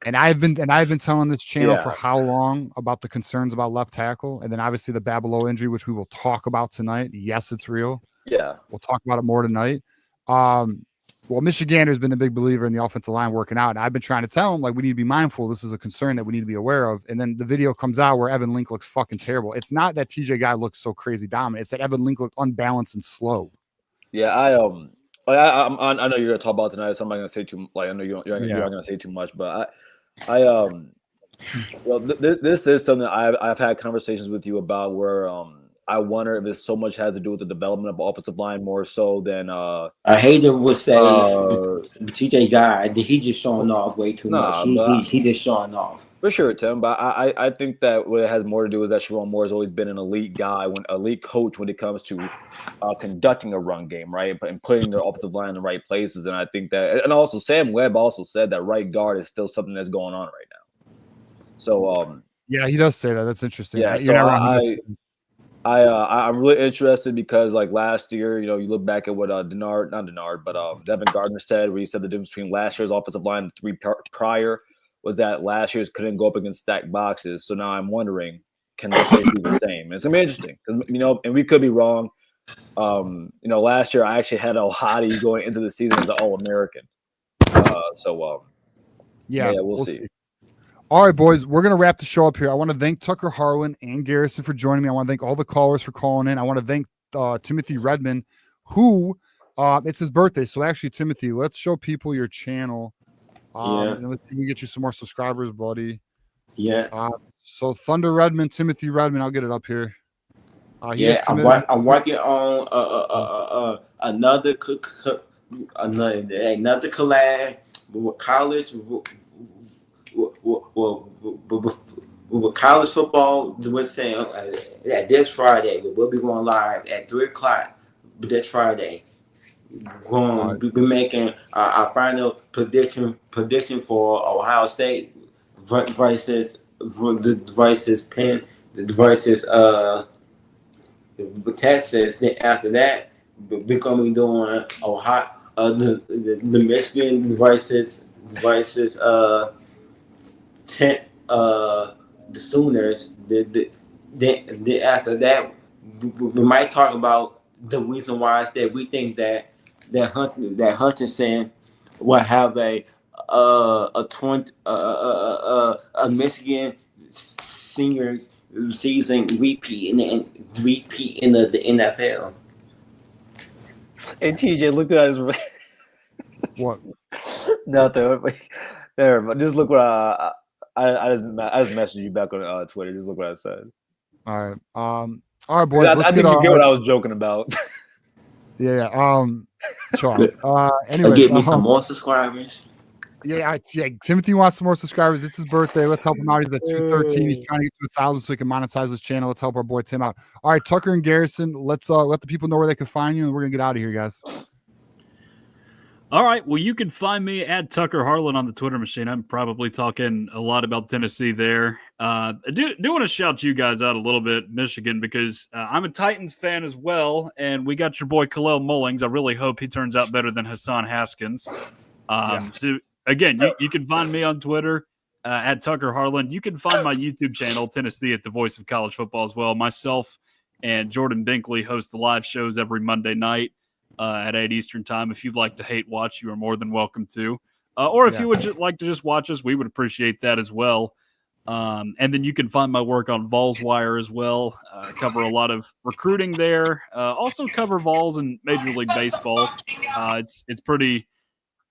And I've been telling this channel for how long about the concerns about left tackle, and then obviously the Babelo injury, which we will talk about tonight. Yes, it's real. Yeah. We'll talk about it more tonight. Well, Michigander has been a big believer in the offensive line working out, and I've been trying to tell him, like, we need to be mindful. This is a concern that we need to be aware of. And then the video comes out where Evan Link looks fucking terrible. It's not that TJ Guy looks so crazy dominant. It's that Evan Link looked unbalanced and slow. Yeah, I know you're gonna talk about tonight, so I'm not gonna say too. Like, I know you're not gonna say too much, but well, this is something I've had conversations with you about where I wonder if this so much has to do with the development of offensive line more so than a hater would say TJ Guy. He just showing off way too much. He just showing off. For sure, Tim. But I think that what it has more to do is that Sharon Moore has always been an elite guy, elite coach when it comes to conducting a run game, right? And putting the offensive line in the right places. And I think that, and also Sam Webb also said that right guard is still something that's going on right now. So yeah, he does say that. That's interesting. Yeah, so I'm really interested because, like, last year, you look back at what Devin Gardner said, where he said the difference between last year's offensive line and the 3 prior was that last year's couldn't go up against stacked boxes. So now I'm wondering, can this year be the same? It's gonna be interesting because and we could be wrong. Last year I actually had a Hottie going into the season as an All-American. Yeah, we'll see. All right, boys, we're going to wrap the show up here. I want to thank Tucker Harwin and Garrison for joining me. I want to thank all the callers for calling in. I want to thank Timothy Redmond, who it's his birthday. So actually, Timothy, let's show people your channel. And let's see if we can get you some more subscribers, buddy. Yeah. So Thunder Redmond, Timothy Redmond, I'll get it up here. I'm working on another collab with college. With college football, we're saying that this Friday we'll be going live at 3:00. This Friday, we'll be making our final prediction for Ohio State versus Penn versus Texas. Then after that, we're gonna be doing Ohio, the Michigan versus the Sooners. Then after that, we might talk about the reason why is that we think that Hutchinson will have a Michigan seniors season repeat in the NFL. Hey TJ, look at his what? Nothing. There, but just look what I just messaged you back on Twitter. Just look what I said. All right, boys. I think you get what I was joking about. Yeah. Sure. Anyways, get me some more subscribers. Yeah, Timothy wants some more subscribers. It's his birthday. Let's help him out. He's at 213. He's trying to get to 1,000 so he can monetize his channel. Let's help our boy Tim out. All right, Tucker and Garrison, let's let the people know where they can find you, and we're gonna get out of here, guys. All right. Well, you can find me at Tucker Harlan on the Twitter machine. I'm probably talking a lot about Tennessee there. I do want to shout you guys out a little bit, Michigan, because I'm a Titans fan as well, and we got your boy Khalil Mullings. I really hope he turns out better than Hassan Haskins. So, again, you can find me on Twitter at Tucker Harlan. You can find my YouTube channel, Tennessee at the Voice of College Football as well. Myself and Jordan Binkley host the live shows every Monday night. At 8 Eastern time. If you'd like to hate watch, you are more than welcome to. Or if you would like to just watch us, we would appreciate that as well. And then you can find my work on Vols Wire as well. I cover a lot of recruiting there. Also cover Vols and Major League Baseball. It's pretty.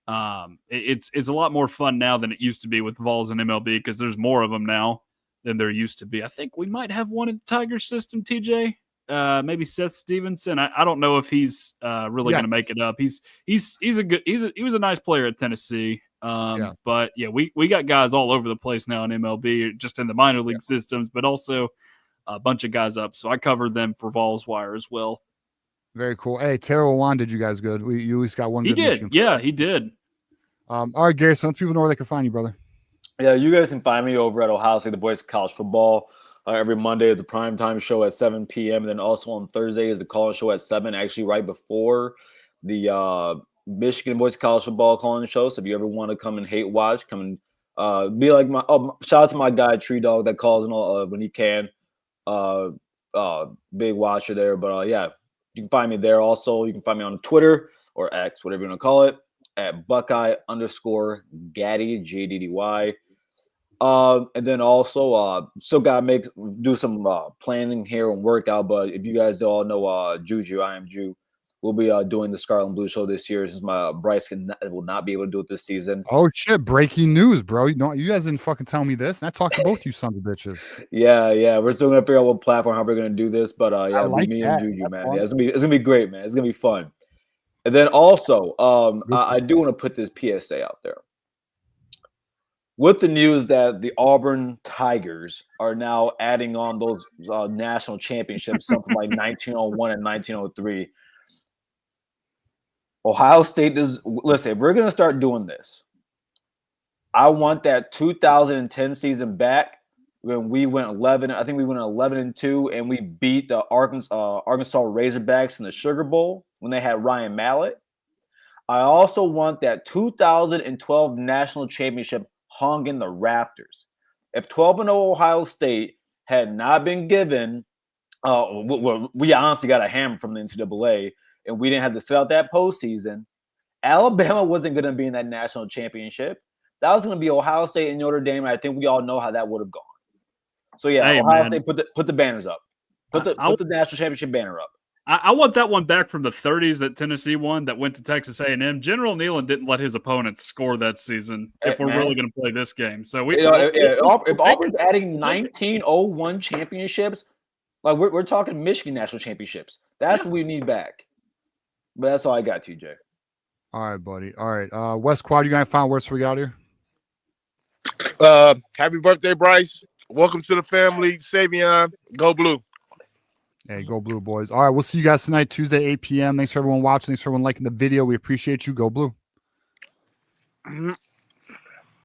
It's a lot more fun now than it used to be with Vols and MLB because there's more of them now than there used to be. I think we might have one in the Tiger system, TJ. Maybe Seth Stevenson. I don't know if he's really going to make it up. He was a nice player at Tennessee. But yeah, we got guys all over the place now in MLB, just in the minor league systems, but also a bunch of guys up. So I covered them for Vols Wire as well. Very cool. Hey, Terrell Wan did you guys good. You at least got one. He good did. Michigan. Yeah, he did. All right, Garrison, let people know where they can find you, brother. Yeah, you guys can find me over at Ohio State, the Voice of College Football. Every Monday is the primetime show at 7 p.m. And then also on Thursday is the call-in show at 7, actually right before the Michigan Voice of College Football call-in show. So if you ever want to come and hate watch, come and be like my shout out to my guy Tree Dog that calls in all when he can. Big watcher there. But yeah, you can find me there. Also, you can find me on Twitter or X, whatever you want to call it, at Buckeye_Gaddy, Gaddy. And then also still gotta do some planning here and workout. But if you guys all know Juju, I am Jew, we'll be doing the Scarlet and Blue show this year since my Bryce will not be able to do it this season. Oh shit! Breaking news, bro. You guys didn't fucking tell me this. And I talked to both you sons of bitches. Yeah. We're still gonna figure out what platform how we're gonna do this, but yeah, like me that. and Juju, That's man. fun. Yeah, it's gonna be great, man. It's gonna be fun. And then also, I do want to put this PSA out there. With the news that the Auburn Tigers are now adding on those national championships, something like 1901 and 1903, Ohio State is, listen, if we're going to start doing this, I want that 2010 season back when we went 11. I think we went 11-2, and we beat the Arkansas Razorbacks in the Sugar Bowl when they had Ryan Mallett. I also want that 2012 national championship hung in the rafters. If 12-0 Ohio State had not been given, we honestly got a hammer from the NCAA, and we didn't have to sit out that postseason. Alabama wasn't going to be in that national championship. That was going to be Ohio State and Notre Dame, and I think we all know how that would have gone. So yeah, hey, Ohio State put the banners up. Put the national championship banner up. I want that one back from the 30s that Tennessee won that went to Texas A&M. General Nealon didn't let his opponents score that season if we're really going to play this game. So if Auburn's adding 1901 championships, like we're talking Michigan national championships. That's what we need back. But that's all I got, TJ. All right, buddy. All right. West Quad, you got to find words we got here? Happy birthday, Bryce. Welcome to the family. Savion, go blue. Hey, go blue, boys. All right, we'll see you guys tonight, Tuesday, 8 p.m. Thanks for everyone watching. Thanks for everyone liking the video. We appreciate you. Go blue.